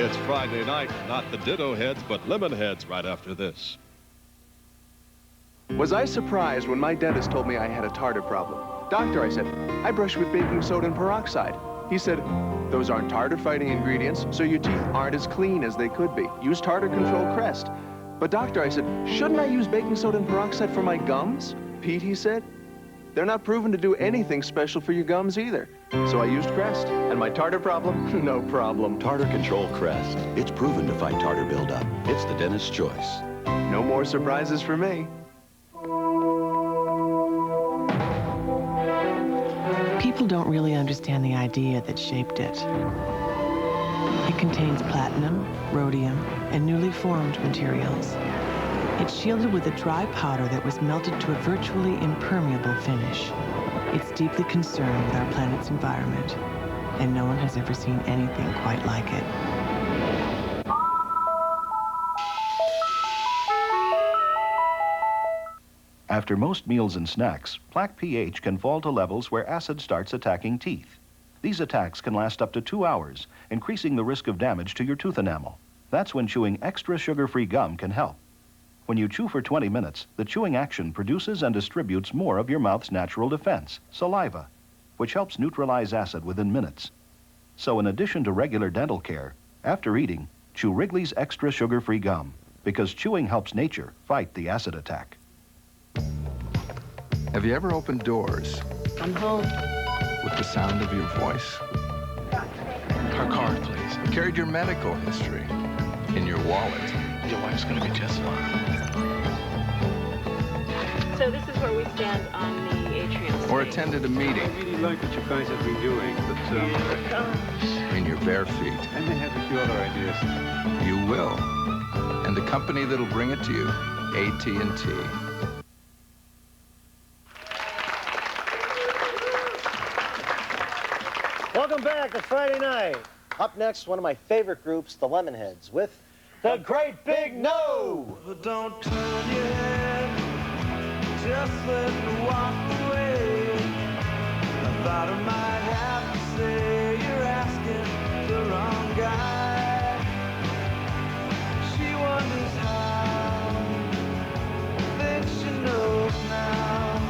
It's Friday night, not the Ditto Heads, but Lemon Heads right after this. Was I surprised when my dentist told me I had a tartar problem? Doctor, I said, I brush with baking soda and peroxide. He said, those aren't tartar-fighting ingredients, so your teeth aren't as clean as they could be. Use Tartar Control Crest. But doctor, I said, shouldn't I use baking soda and peroxide for my gums? Pete, he said, they're not proven to do anything special for your gums either. So I used Crest, and my tartar problem, no problem. Tartar Control Crest. It's proven to fight tartar buildup. It's the dentist's choice. No more surprises for me. People don't really understand the idea that shaped it. It contains platinum, rhodium, and newly formed materials. It's shielded with a dry powder that was melted to a virtually impermeable finish. It's deeply concerned with our planet's environment, and no one has ever seen anything quite like it. After most meals and snacks, plaque pH can fall to levels where acid starts attacking teeth. These attacks can last up to 2 hours, increasing the risk of damage to your tooth enamel. That's when chewing extra sugar-free gum can help. When you chew for 20 minutes, the chewing action produces and distributes more of your mouth's natural defense, saliva, which helps neutralize acid within minutes. So in addition to regular dental care, after eating, chew Wrigley's extra sugar-free gum, because chewing helps nature fight the acid attack. Have you ever opened doors? I'm home. With the sound of your voice? Her card, please. Carried your medical history in your wallet. Your wife's gonna be just fine. So this is where we stand on the atrium stage. Or attended a meeting. I really like what you guys have been doing, but In your bare feet. I may have a few other ideas. You will. And the company that'll bring it to you, AT&T. Welcome back to Friday night. Up next, one of my favorite groups, the Lemonheads, with The Great Big No! Don't turn your head, just let me walk away. I thought I might have to say you're asking the wrong guy. She wonders how, thinks she knows now.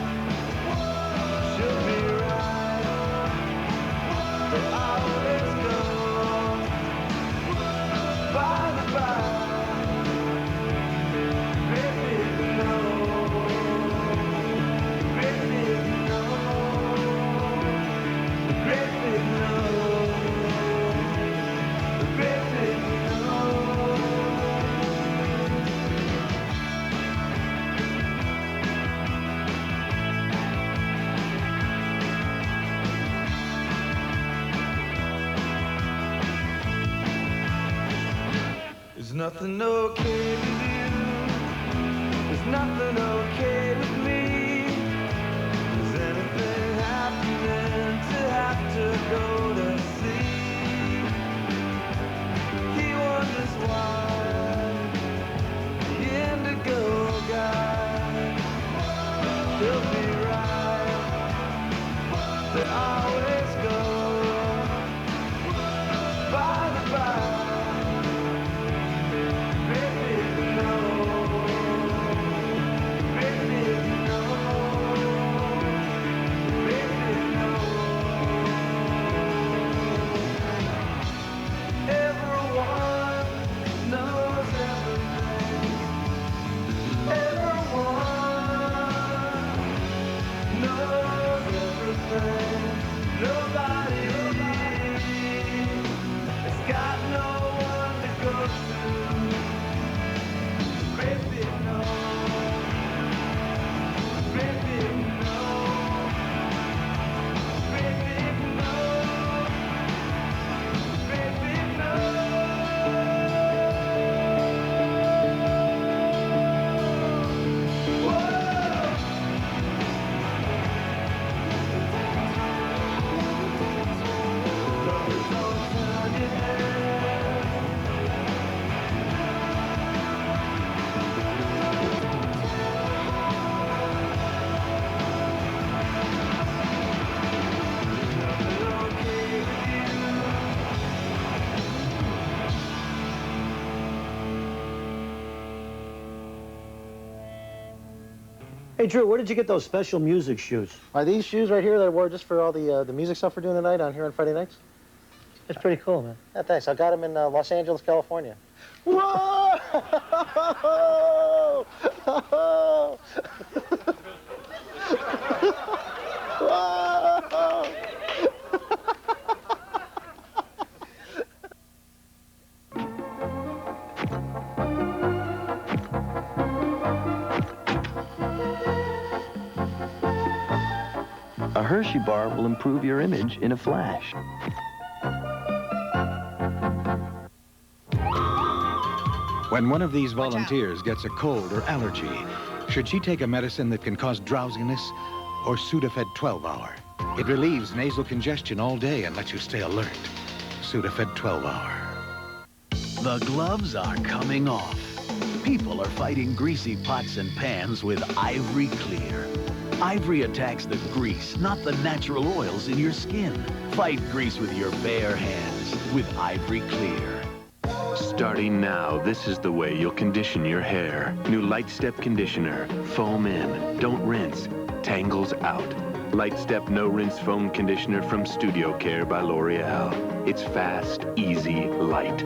She'll be right, they always go by the by. There's nothing okay with you. There's nothing okay with me. Is anything happening to have to go to see? He wonders why the indigo guy, he'll be right. They always go by the by. Baby, no. Hey, Drew, where did you get those special music shoes? Are these shoes right here that I wore just for all the music stuff we're doing tonight on here on Friday nights? That's pretty cool, man. Yeah, thanks. I got them in Los Angeles, California. Whoa! Whoa! A Hershey bar will improve your image in a flash. When one of these volunteers gets a cold or allergy, should she take a medicine that can cause drowsiness or Sudafed 12-hour? It relieves nasal congestion all day and lets you stay alert. Sudafed 12-hour. The gloves are coming off. People are fighting greasy pots and pans with Ivory Clear. Ivory attacks the grease, not the natural oils in your skin. Fight grease with your bare hands with Ivory Clear. Starting now, this is the way you'll condition your hair. New Light Step Conditioner. Foam in. Don't rinse. Tangles out. Light Step No Rinse Foam Conditioner from Studio Care by L'Oreal. It's fast, easy, light.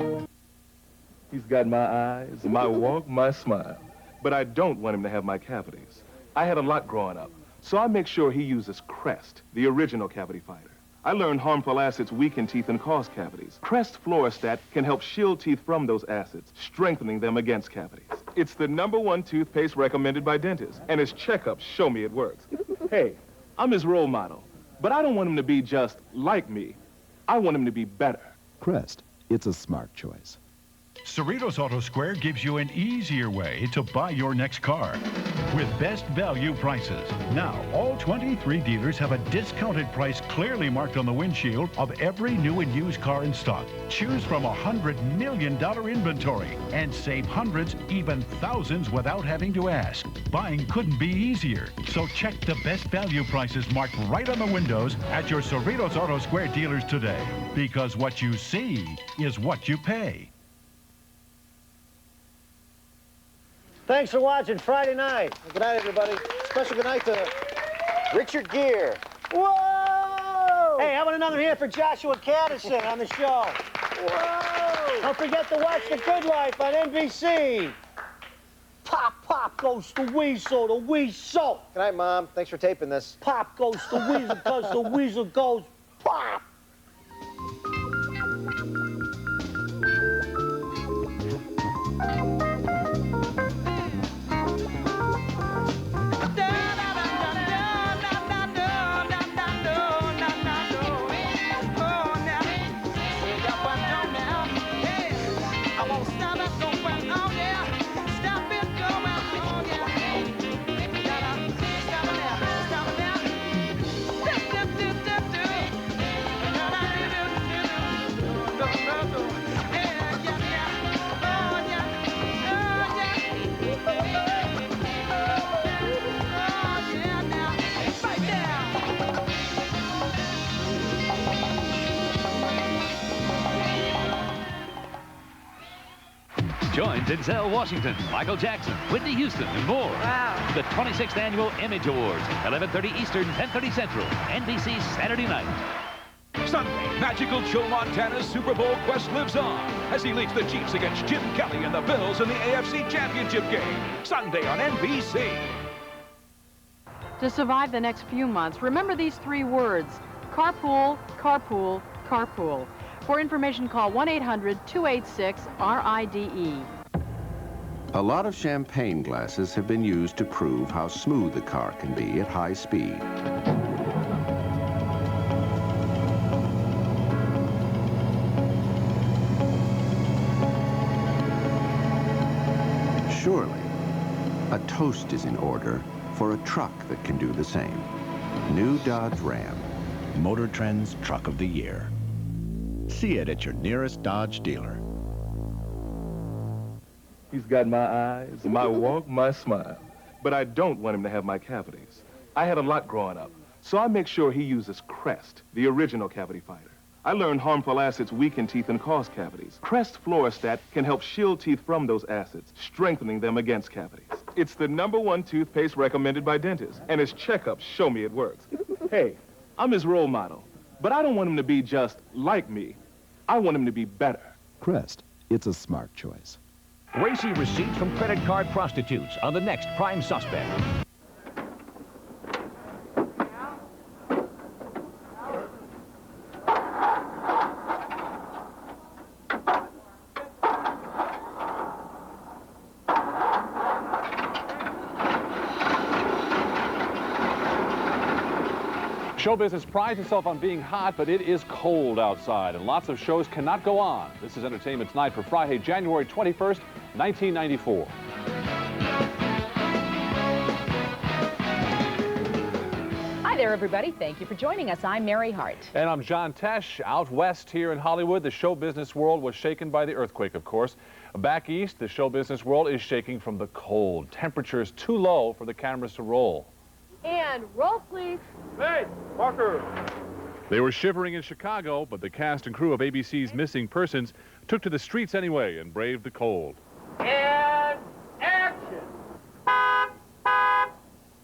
He's got my eyes, my walk, my smile. But I don't want him to have my cavities. I had a lot growing up, so I make sure he uses Crest, the original cavity fighter. I learned harmful acids weaken teeth and cause cavities. Crest Fluorostat can help shield teeth from those acids, strengthening them against cavities. It's the #1 toothpaste recommended by dentists, and his checkups show me it works. Hey, I'm his role model, but I don't want him to be just like me. I want him to be better. Crest, it's a smart choice. Cerritos Auto Square gives you an easier way to buy your next car with best value prices. Now, all 23 dealers have a discounted price clearly marked on the windshield of every new and used car in stock. Choose from $100 million inventory and save hundreds, even thousands without having to ask. Buying couldn't be easier. So check the best value prices marked right on the windows at your Cerritos Auto Square dealers today. Because what you see is what you pay. Thanks for watching Friday night. Good night, everybody. Special good night to Richard Gere. Whoa! Hey, how about another hand for Joshua Caddison on the show? Whoa! Don't forget to watch The Good Life on NBC. Pop, pop goes the weasel, the weasel. Good night, Mom. Thanks for taping this. Pop goes the weasel because the weasel goes pop. Join Denzel Washington, Michael Jackson, Whitney Houston, and more. Wow. The 26th Annual Image Awards, 11:30 Eastern, 10:30 Central, NBC Saturday night. Sunday, magical Joe Montana's Super Bowl quest lives on as he leads the Chiefs against Jim Kelly and the Bills in the AFC Championship game. Sunday on NBC. To survive the next few months, remember these 3 words: carpool, carpool, carpool. For information, call 1-800-286-RIDE. A lot of champagne glasses have been used to prove how smooth a car can be at high speed. Surely, a toast is in order for a truck that can do the same. New Dodge Ram. Motor Trend's Truck of the Year. See it at your nearest Dodge dealer. He's got my eyes, my walk, my smile. But I don't want him to have my cavities. I had a lot growing up, so I make sure he uses Crest, the original cavity fighter. I learned harmful acids weaken teeth and cause cavities. Crest Fluorostat can help shield teeth from those acids, strengthening them against cavities. It's the #1 toothpaste recommended by dentists, and his checkups show me it works. Hey, I'm his role model, but I don't want him to be just like me. I want him to be better. Crest, it's a smart choice. Racy receipts from credit card prostitutes on the next Prime Suspect. Show business prides itself on being hot, but it is cold outside, and lots of shows cannot go on. This is Entertainment Tonight for Friday, January 21st, 1994. Hi there, everybody. Thank you for joining us. I'm Mary Hart. And I'm John Tesh. Out west here in Hollywood, the show business world was shaken by the earthquake, of course. Back east, the show business world is shaking from the cold. Temperatures too low for the cameras to roll. And roll, please. Hey, Parker. They were shivering in Chicago, but the cast and crew of ABC's Missing Persons took to the streets anyway and braved the cold. And action!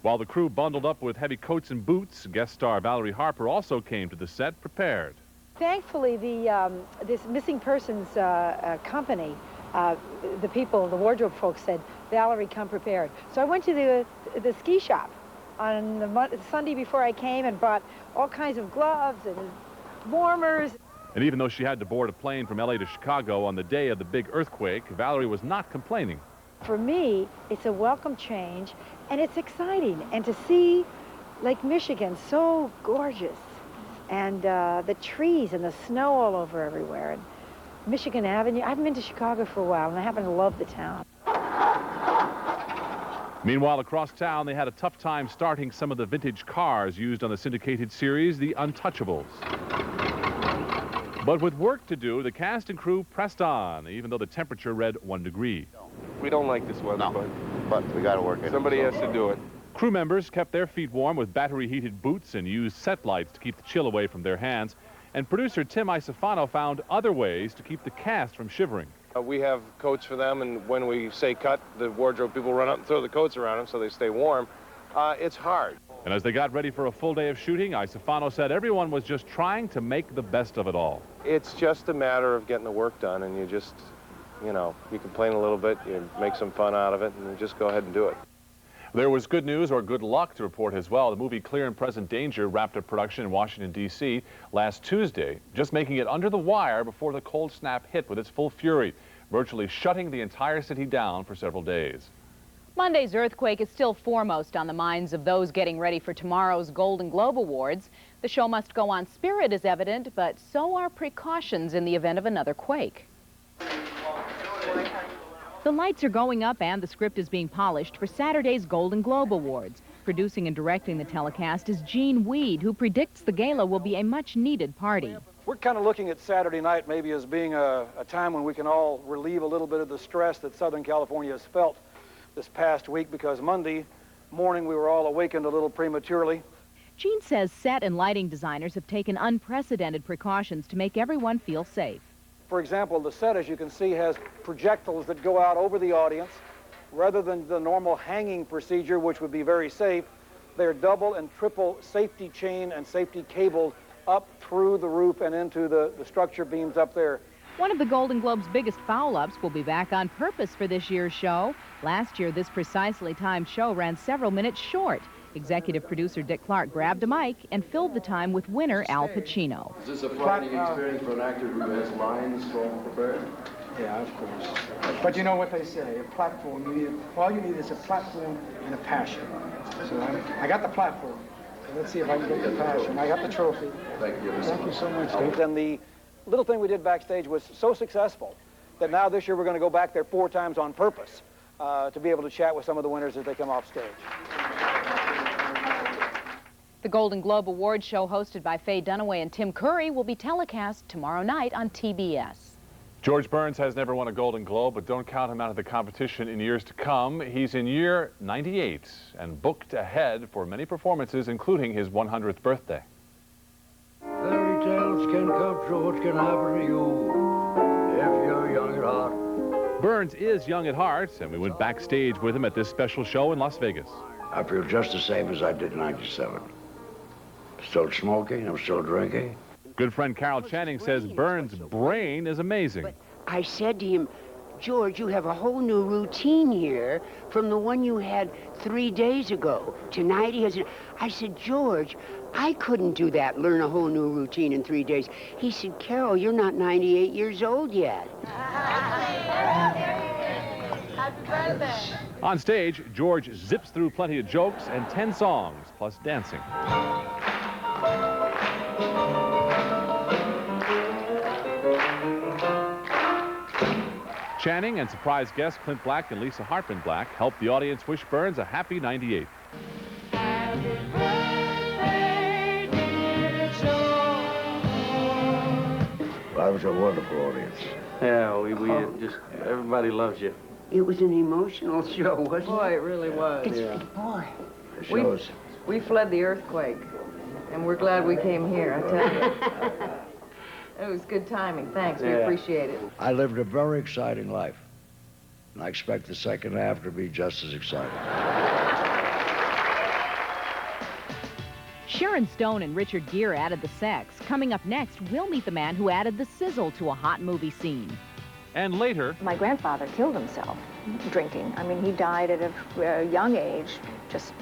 While the crew bundled up with heavy coats and boots, guest star Valerie Harper also came to the set prepared. Thankfully, this Missing Persons company, the people, the wardrobe folks said, Valerie, come prepared. So I went to the ski shop on the Sunday before I came and bought all kinds of gloves and warmers. And even though she had to board a plane from LA to Chicago on the day of the big earthquake, Valerie was not complaining. For me, it's a welcome change, and it's exciting. And to see Lake Michigan so gorgeous, and the trees and the snow all over everywhere, and Michigan Avenue. I haven't been to Chicago for a while, and I happen to love the town. Meanwhile, across town, they had a tough time starting some of the vintage cars used on the syndicated series, The Untouchables. But with work to do, the cast and crew pressed on, even though the temperature read 1 degree. We don't like this weather, but we got to work it. Somebody has to do it. Crew members kept their feet warm with battery-heated boots and used set lights to keep the chill away from their hands. And producer Tim Isofano found other ways to keep the cast from shivering. We have coats for them, and when we say cut, the wardrobe people run up and throw the coats around them so they stay warm. It's hard. And as they got ready for a full day of shooting, Isofano said everyone was just trying to make the best of it all. It's just a matter of getting the work done, and you just, you complain a little bit, you make some fun out of it, and you just go ahead and do it. There was good news or good luck to report as well. The movie Clear and Present Danger wrapped up production in Washington, D.C. last Tuesday, just making it under the wire before the cold snap hit with its full fury, virtually shutting the entire city down for several days. Monday's earthquake is still foremost on the minds of those getting ready for tomorrow's Golden Globe Awards. The show must go on. Spirit is evident, but so are precautions in the event of another quake. The lights are going up and the script is being polished for Saturday's Golden Globe Awards. Producing and directing the telecast is Gene Weed, who predicts the gala will be a much-needed party. We're kind of looking at Saturday night maybe as being a time when we can all relieve a little bit of the stress that Southern California has felt this past week, because Monday morning we were all awakened a little prematurely. Gene says set and lighting designers have taken unprecedented precautions to make everyone feel safe. For example, the set, as you can see, has projectiles that go out over the audience. Rather than the normal hanging procedure, which would be very safe, they're double and triple safety chain and safety cabled up through the roof and into the structure beams up there. One of the Golden Globe's biggest foul-ups will be back on purpose for this year's show. Last year, this precisely timed show ran several minutes short. Executive producer Dick Clark grabbed a mic and filled the time with winner Al Pacino. Is this a frightening experience for an actor who has lines all prepared? Yeah, of course. But you know what they say, a platform, all you need is a platform and a passion. So I got the platform. So let's see if I can get the passion. I got the trophy. Thank you. Thank you so much, Dave. And the little thing we did backstage was so successful that now this year we're going to go back there 4 times on purpose to be able to chat with some of the winners as they come off stage. The Golden Globe Awards show, hosted by Faye Dunaway and Tim Curry, will be telecast tomorrow night on TBS. George Burns has never won a Golden Globe, but don't count him out of the competition in years to come. He's in year 98 and booked ahead for many performances, including his 100th birthday. Fairy tales can come true, it can happen to you if you're young at heart. Burns is young at heart, and we went backstage with him at this special show in Las Vegas. I feel just the same as I did in '97. Still smoking, I'm still drinking. Good friend Carol Channing says Burns' brain is amazing. I said to him, George, you have a whole new routine here from the one you had 3 days ago. Tonight he has... I said, George, I couldn't do that, learn a whole new routine in 3 days. He said, Carol, you're not 98 years old yet. Happy birthday. On stage, George zips through plenty of jokes and 10 songs, plus dancing. Channing and surprise guests Clint Black and Lisa Hartman Black helped the audience wish Burns a happy 98th. That was a wonderful audience. Yeah, we just, everybody loves you. It was an emotional show, wasn't it? Boy, it really was. Boy. We fled the earthquake, and we're glad we came here, I tell you. It was good timing. Thanks. We appreciate it. I lived a very exciting life, and I expect the second half to be just as exciting. Sharon Stone and Richard Gere added the sex. Coming up next, we'll meet the man who added the sizzle to a hot movie scene. And later... My grandfather killed himself drinking. I mean, he died at a young age just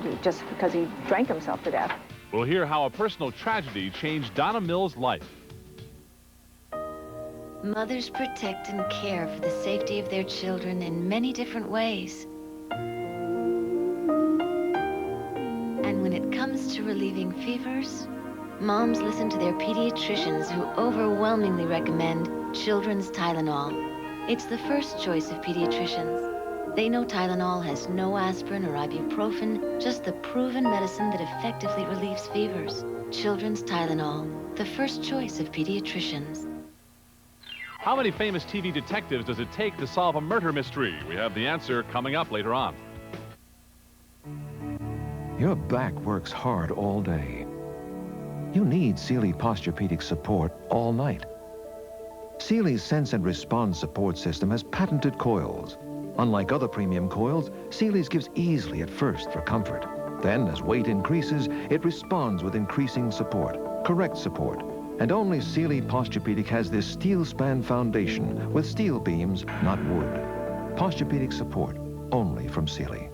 because he drank himself to death. We'll hear how a personal tragedy changed Donna Mills' life. Mothers protect and care for the safety of their children in many different ways. And when it comes to relieving fevers, moms listen to their pediatricians who overwhelmingly recommend Children's Tylenol. It's the first choice of pediatricians. They know Tylenol has no aspirin or ibuprofen, just the proven medicine that effectively relieves fevers. Children's Tylenol, the first choice of pediatricians. How many famous TV detectives does it take to solve a murder mystery? We have the answer coming up later on. Your back works hard all day. You need Sealy Posturepedic support all night. Sealy's Sense and Response support system has patented coils. Unlike other premium coils, Sealy's gives easily at first for comfort. Then, as weight increases, it responds with increasing support, correct support. And only Sealy Posturepedic has this steel span foundation with steel beams, not wood. Posturepedic support, only from Sealy.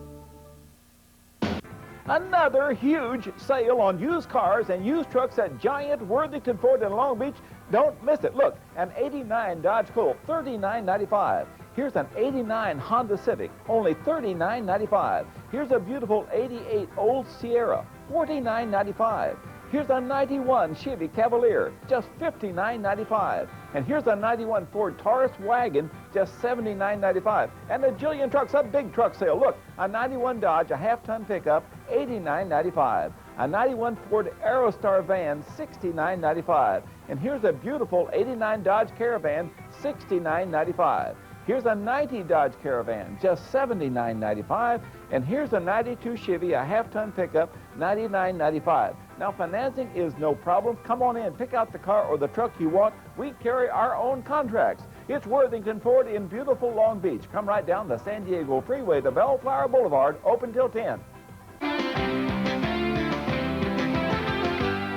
Another huge sale on used cars and used trucks at Giant, Worthington Ford, and Long Beach. Don't miss it. Look, an '89 Dodge Colt, $39.95. Here's an '89 Honda Civic, only $39.95. Here's a beautiful '88 Old Sierra, $49.95. Here's a '91 Chevy Cavalier, just $59.95. And here's a '91 Ford Taurus wagon, just $79.95. And a Jillian Trucks, a big truck sale. Look, a '91 Dodge, a half-ton pickup, $89.95. A '91 Ford Aerostar van, $69.95. And here's a beautiful '89 Dodge Caravan, $69.95. Here's a '90 Dodge Caravan, just $79.95. And here's a '92 Chevy, a half-ton pickup, $99.95. Now, financing is no problem. Come on in, pick out the car or the truck you want. We carry our own contracts. It's Worthington Ford in beautiful Long Beach. Come right down the San Diego Freeway to Bellflower Boulevard, open till 10.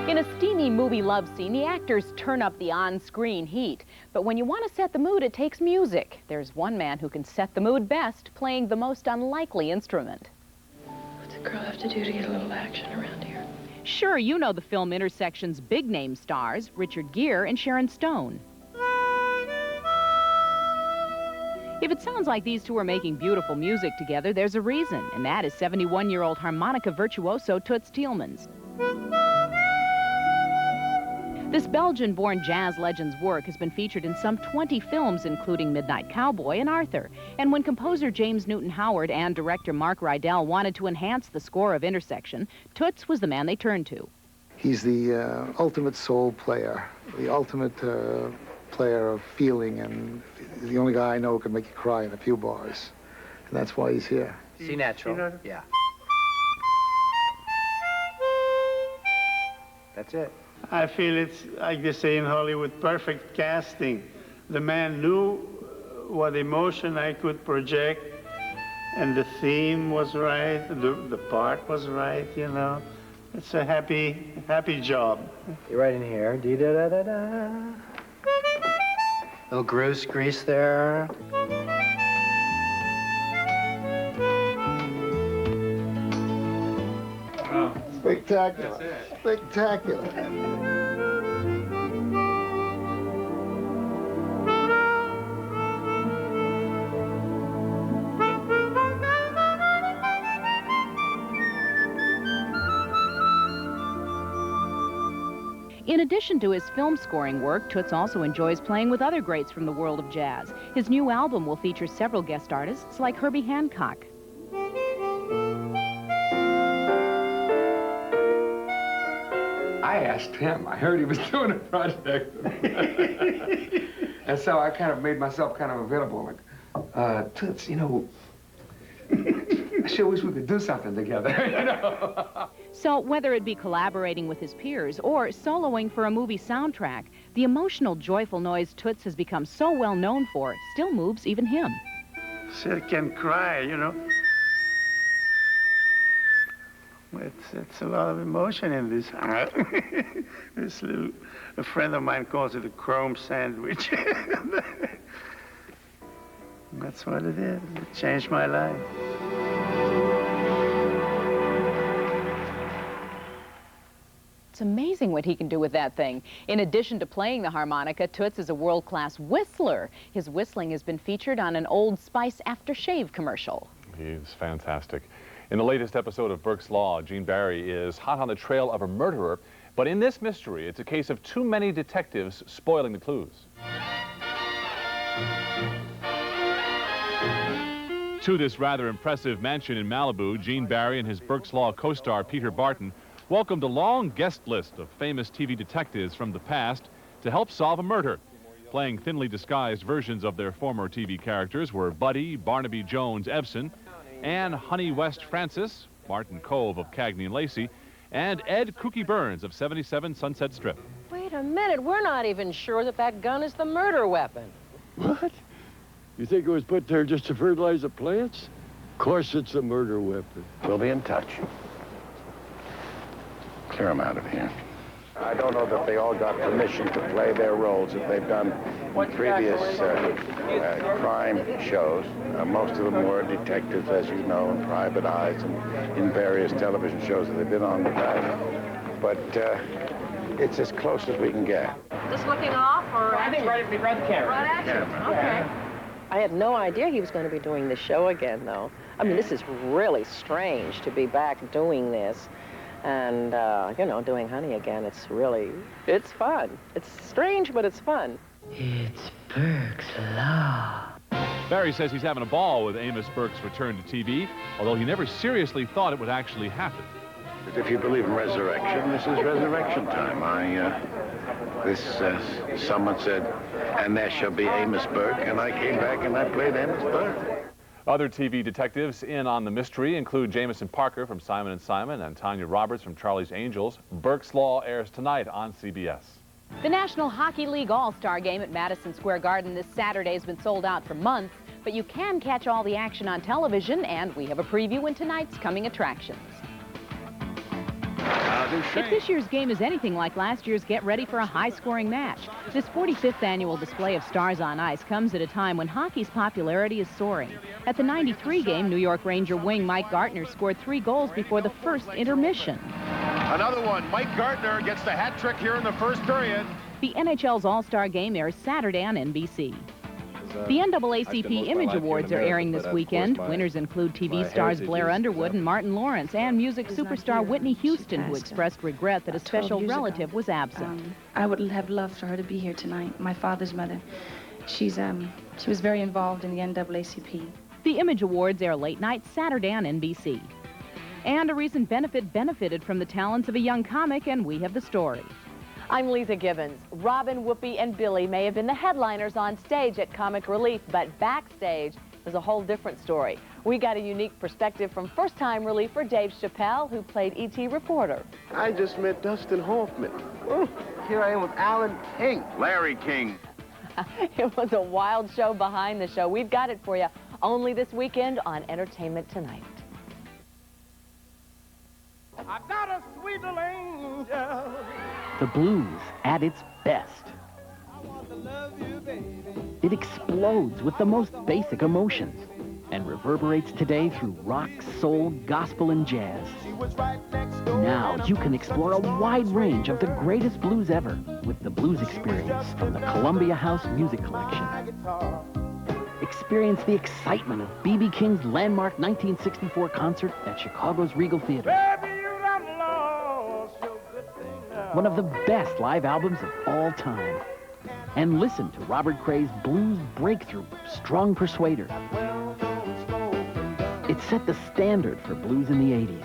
In a steamy movie love scene, the actors turn up the on-screen heat. But when you want to set the mood, it takes music. There's one man who can set the mood best, playing the most unlikely instrument. What's a girl have to do to get a little action around here? Sure, you know the film Intersection's big-name stars, Richard Gere and Sharon Stone. If it sounds like these two are making beautiful music together, there's a reason, and that is 71-year-old harmonica virtuoso Toots Thielemans. This Belgian-born jazz legend's work has been featured in some 20 films, including Midnight Cowboy and Arthur. And when composer James Newton Howard and director Mark Rydell wanted to enhance the score of Intersection, Toots was the man they turned to. He's the ultimate soul player, the ultimate player of feeling, and the only guy I know who can make you cry in a few bars. And that's why he's here. C natural. Yeah. That's it. I feel it's, like they say in Hollywood, perfect casting. The man knew what emotion I could project, and the theme was right, the part was right, you know. It's a happy job. You're right in here. Dee-da-da-da-da. Little grease there. Oh. Spectacular. Spectacular. In addition to his film scoring work, Toots also enjoys playing with other greats from the world of jazz. His new album will feature several guest artists like Herbie Hancock. I asked him. I heard he was doing a project. And so I kind of made myself kind of available. Like, Toots, you know, I sure wish we could do something together, you know? So whether it be collaborating with his peers or soloing for a movie soundtrack, the emotional, joyful noise Toots has become so well known for still moves even him. She can cry, you know. It's a lot of emotion in this. A friend of mine calls it a chrome sandwich. That's what it is. It changed my life. It's amazing what he can do with that thing. In addition to playing the harmonica, Toots is a world-class whistler. His whistling has been featured on an Old Spice aftershave commercial. He's fantastic. In the latest episode of Burke's Law, Gene Barry is hot on the trail of a murderer, but in this mystery, it's a case of too many detectives spoiling the clues. To this rather impressive mansion in Malibu, Gene Barry and his Burke's Law co-star Peter Barton welcomed a long guest list of famous TV detectives from the past to help solve a murder. Playing thinly disguised versions of their former TV characters were Buddy Barnaby Jones Evson, Anne Honey West Francis, Martin Cove of Cagney and Lacey, and Ed Kooky Burns of 77 Sunset Strip. Wait a minute, we're not even sure that that gun is the murder weapon. What? You think it was put there just to fertilize the plants? Of course it's a murder weapon. We'll be in touch. Clear them out of here. I don't know that they all got permission to play their roles if they've done previous crime shows. Most of them were detectives, as you know, in Private Eyes and in various television shows that they've been on the past. But it's as close as we can get. Just looking off, or I think right behind the camera. Right action. Yeah. Okay. I had no idea he was going to be doing the show again, though. I mean, this is really strange to be back doing this. And, you know, doing Honey again, it's fun. It's strange, but it's fun. It's Burke's Law. Barry says he's having a ball with Amos Burke's return to TV, although he never seriously thought it would actually happen. If you believe in resurrection, this is resurrection time. Someone said, and there shall be Amos Burke, and I came back and I played Amos Burke. Other TV detectives in on the mystery include Jameson Parker from Simon & Simon and Tanya Roberts from Charlie's Angels. Burke's Law airs tonight on CBS. The National Hockey League All-Star Game at Madison Square Garden this Saturday has been sold out for months, but you can catch all the action on television, and we have a preview in tonight's coming attractions. If this year's game is anything like last year's, get ready for a high-scoring match. This 45th annual display of Stars on Ice comes at a time when hockey's popularity is soaring. At the '93 game, New York Ranger wing Mike Gartner scored 3 goals before the first intermission. Another one. Mike Gartner gets the hat trick here in the first period. The NHL's All-Star Game airs Saturday on NBC. The NAACP Image Awards are airing this weekend. Winners include TV stars Blair Underwood and Martin Lawrence, and music superstar Whitney Houston, who expressed regret that a special relative was absent. I would have loved for her to be here tonight. My father's mother. She was very involved in the NAACP. The Image Awards air late night Saturday on NBC. And a recent benefit benefited from the talents of a young comic, and we have the story. I'm Lisa Gibbons. Robin, Whoopi, and Billy may have been the headliners on stage at Comic Relief, but backstage is a whole different story. We got a unique perspective from first-time reliever Dave Chappelle, who played E.T. reporter. I just met Dustin Hoffman. Here I am with Alan King. Larry King. It was a wild show behind the show. We've got it for you only this weekend on Entertainment Tonight. I got a sweet little angel. The blues at its best. It explodes with the most basic emotions and reverberates today through rock, soul, gospel, and jazz. Now you can explore a wide range of the greatest blues ever with the Blues Experience from the Columbia House Music Collection. Experience the excitement of B.B. King's landmark 1964 concert at Chicago's Regal Theater. One of the best live albums of all time. And listen to Robert Cray's blues breakthrough, Strong Persuader. It set the standard for blues in the 80s.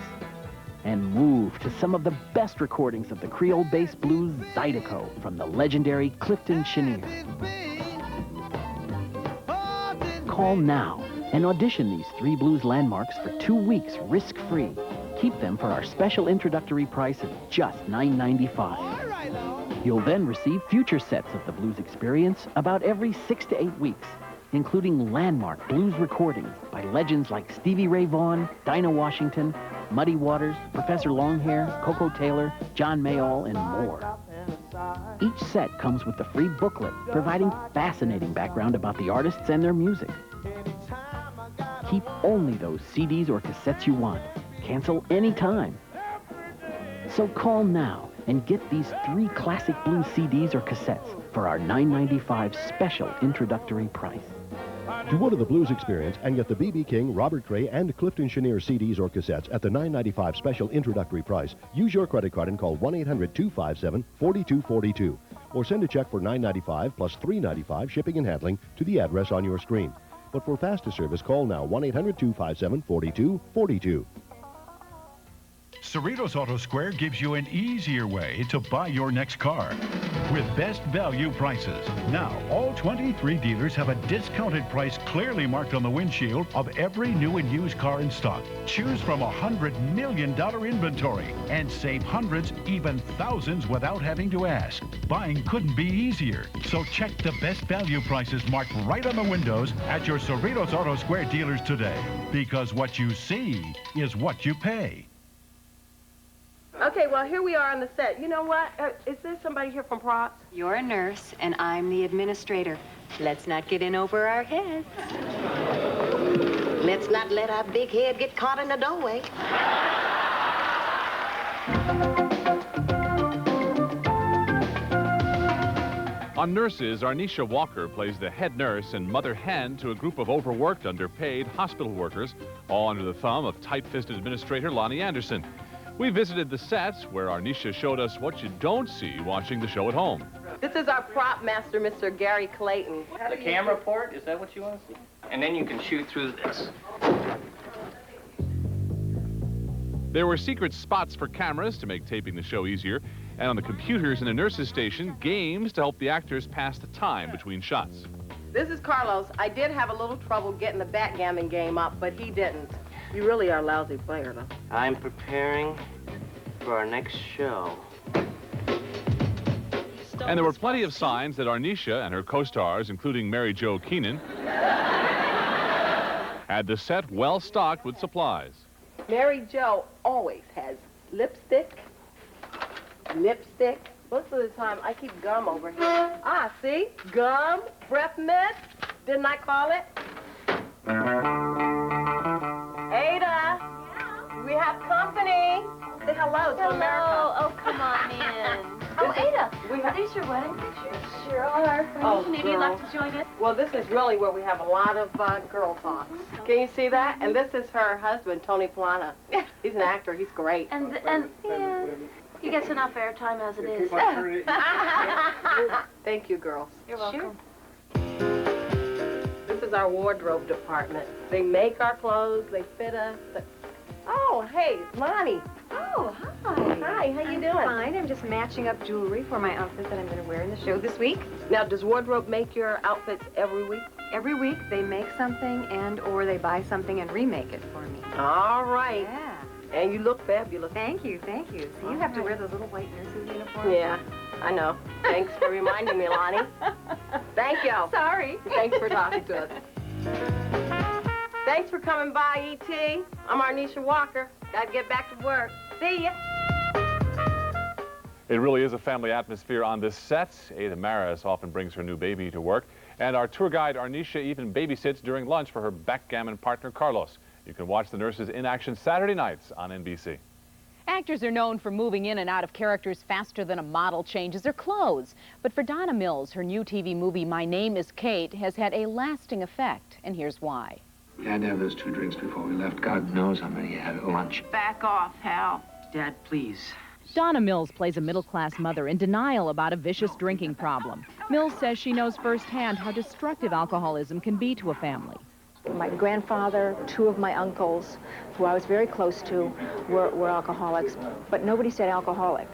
And move to some of the best recordings of the Creole-based blues Zydeco from the legendary Clifton Chenier. Call now and audition these 3 blues landmarks for 2 weeks risk-free. Keep them for our special introductory price of just $9.95. You'll then receive future sets of the Blues Experience about every 6 to 8 weeks, including landmark blues recordings by legends like Stevie Ray Vaughan, Dinah Washington, Muddy Waters, Professor Longhair, Coco Taylor, John Mayall, and more. Each set comes with the free booklet, providing fascinating background about the artists and their music. Keep only those CDs or cassettes you want. Cancel anytime. So call now and get these 3 classic blues CDs or cassettes for our $9.95 special introductory price. Do one of the Blues Experience and get the B.B. King, Robert Cray, and Clifton Chenier CDs or cassettes at the $9.95 special introductory price. Use your credit card and call 1-800-257-4242 or send a check for $9.95 plus $3.95 shipping and handling to the address on your screen. But for faster service, call now 1-800-257-4242. Cerritos Auto Square gives you an easier way to buy your next car with best value prices. Now, all 23 dealers have a discounted price clearly marked on the windshield of every new and used car in stock. Choose from a $100 million inventory and save hundreds, even thousands without having to ask. Buying couldn't be easier. So check the best value prices marked right on the windows at your Cerritos Auto Square dealers today. Because what you see is what you pay. Okay, well, here we are on the set. You know what? Is there somebody here from props? You're a nurse, and I'm the administrator. Let's not get in over our heads. Let's not let our big head get caught in the doorway. On Nurses, Arnisha Walker plays the head nurse and mother hen to a group of overworked, underpaid hospital workers, all under the thumb of tight-fisted administrator Lonnie Anderson. We visited the sets where Arnisha showed us what you don't see watching the show at home. This is our prop master, Mr. Gary Clayton. The camera port, is that what you want to see? And then you can shoot through this. There were secret spots for cameras to make taping the show easier, and on the computers in the nurses' station, games to help the actors pass the time between shots. This is Carlos. I did have a little trouble getting the backgammon game up, but he didn't. You really are a lousy player, though. I'm preparing for our next show. And there were plenty of signs that Arnisha and her co-stars, including Mary Jo Keenan, had the set well stocked with supplies. Mary Jo always has lipstick. Most of the time, I keep gum over here. Ah, see? Gum, breath mint. Didn't I call it? Ada, we have company. Say hello to America. Oh, come on in. Oh, Ada, are these your wedding pictures? Sure are. Oh, maybe you'd like to join us? Well, this is really where we have a lot of girl talks. Can you see that? And this is her husband, Tony Plana. He's an actor. He's great. And yeah, he gets enough airtime as it is. Thank you, girls. You're welcome. This is our wardrobe department. They make our clothes. They fit us. Oh, hey, Lonnie. Oh, hi. Hi, how you doing? Fine. I'm just matching up jewelry for my outfit that I'm going to wear in the show this week. Now, does wardrobe make your outfits every week? Every week they make something or they buy something and remake it for me. All right. Yeah. And you look fabulous. Thank you, thank you. So you have to wear those little white nurses uniforms? Yeah. I know. Thanks for reminding me, Lonnie. Thank you. Sorry. Thanks for talking to us. Thanks for coming by, E.T. I'm Arnisha Walker. Gotta get back to work. See ya. It really is a family atmosphere on this set. Ada Maris often brings her new baby to work. And our tour guide, Arnisha, even babysits during lunch for her backgammon partner, Carlos. You can watch the nurses in action Saturday nights on NBC. Actors are known for moving in and out of characters faster than a model changes their clothes. But for Donna Mills, her new TV movie, My Name is Kate, has had a lasting effect. And here's why. We had to have those 2 drinks before we left. God knows how many you had at lunch. Back off, Hal. Dad, please. Donna Mills plays a middle-class mother in denial about a vicious drinking problem. Mills says she knows firsthand how destructive alcoholism can be to a family. My grandfather, 2 of my uncles, who I was very close to, were alcoholics, but nobody said alcoholic.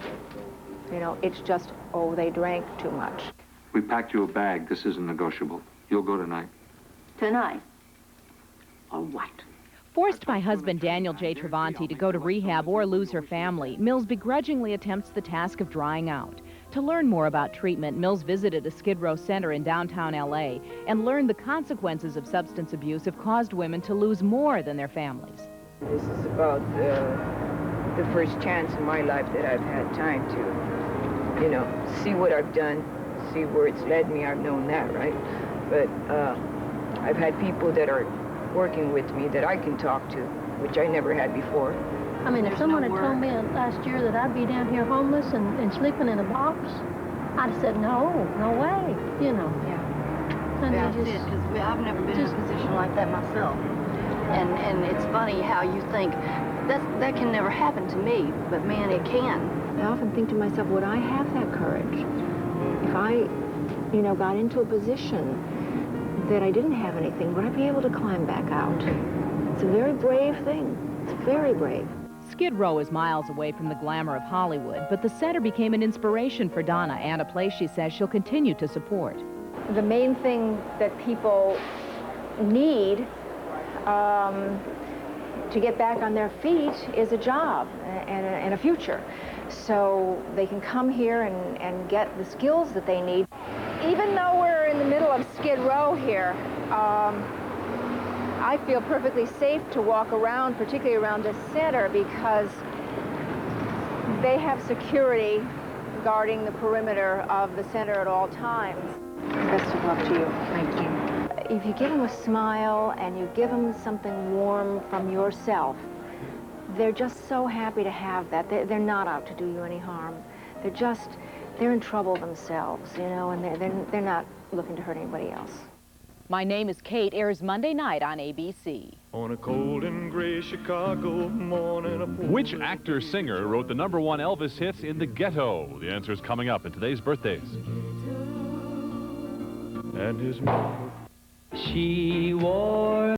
You know, it's just, oh, they drank too much. We packed you a bag. This isn't negotiable. You'll go tonight. Tonight? On what? Forced by husband Daniel J. Travanti to go to rehab or lose her family, Mills begrudgingly attempts the task of drying out. To learn more about treatment, Mills visited a Skid Row center in downtown L.A. and learned the consequences of substance abuse have caused women to lose more than their families. This is about the first chance in my life that I've had time to, you know, see what I've done, see where it's led me. I've known that, right? But I've had people that are working with me that I can talk to, which I never had before. I mean, if someone had told me last year that I'd be down here homeless and sleeping in a box, I'd have said, no way, you know. Yeah. And That's it, because I've never been in a position like that myself. And it's funny how you think, that can never happen to me, but man, it can. I often think to myself, would I have that courage? If I, you know, got into a position that I didn't have anything, would I be able to climb back out? It's a very brave thing. It's very brave. Skid Row is miles away from the glamour of Hollywood, but the center became an inspiration for Donna and a place she says she'll continue to support. The main thing that people need to get back on their feet is a job and a future. So they can come here and get the skills that they need. Even though we're in the middle of Skid Row here, I feel perfectly safe to walk around, particularly around the center, because they have security guarding the perimeter of the center at all times. Best of luck to you. Thank you. If you give them a smile and you give them something warm from yourself, they're just so happy to have that. They're not out to do you any harm. They're in trouble themselves, you know, and they're not looking to hurt anybody else. My Name is Kate airs Monday night on ABC. On a cold and gray Chicago morning. Which actor-singer wrote the #1 Elvis hits in the ghetto? The answer is coming up in today's birthdays. And his mom. She wore